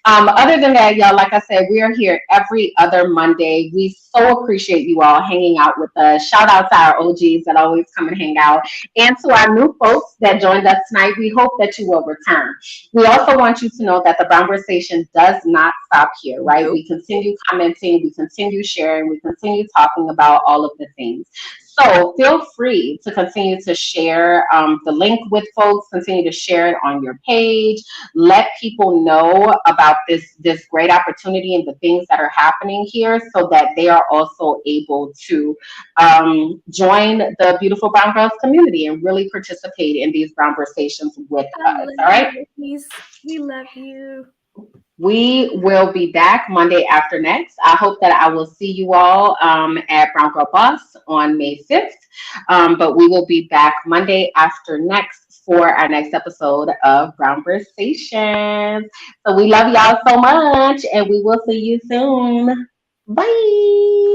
Other than that, y'all, like I said, we are here every other Monday. We so appreciate you all hanging out with us. Shout out to our OGs that always come and hang out. And to our new folks that joined us tonight, we hope that you will return. We also want you to know that the Brownversation does not stop here, right? We continue commenting, we continue sharing, we continue talking about all of the things. So feel free to continue to share the link with folks, continue to share it on your page. Let people know about this great opportunity and the things that are happening here so that they are also able to join the Beautiful Brown Girls community and really participate in these Brownversations with us. All right? We love you. We will be back Monday after next. I hope that I will see you all at Brown Girl Boss on May 5th. But we will be back Monday after next for our next episode of Brownversations. So we love y'all so much, and we will see you soon. Bye.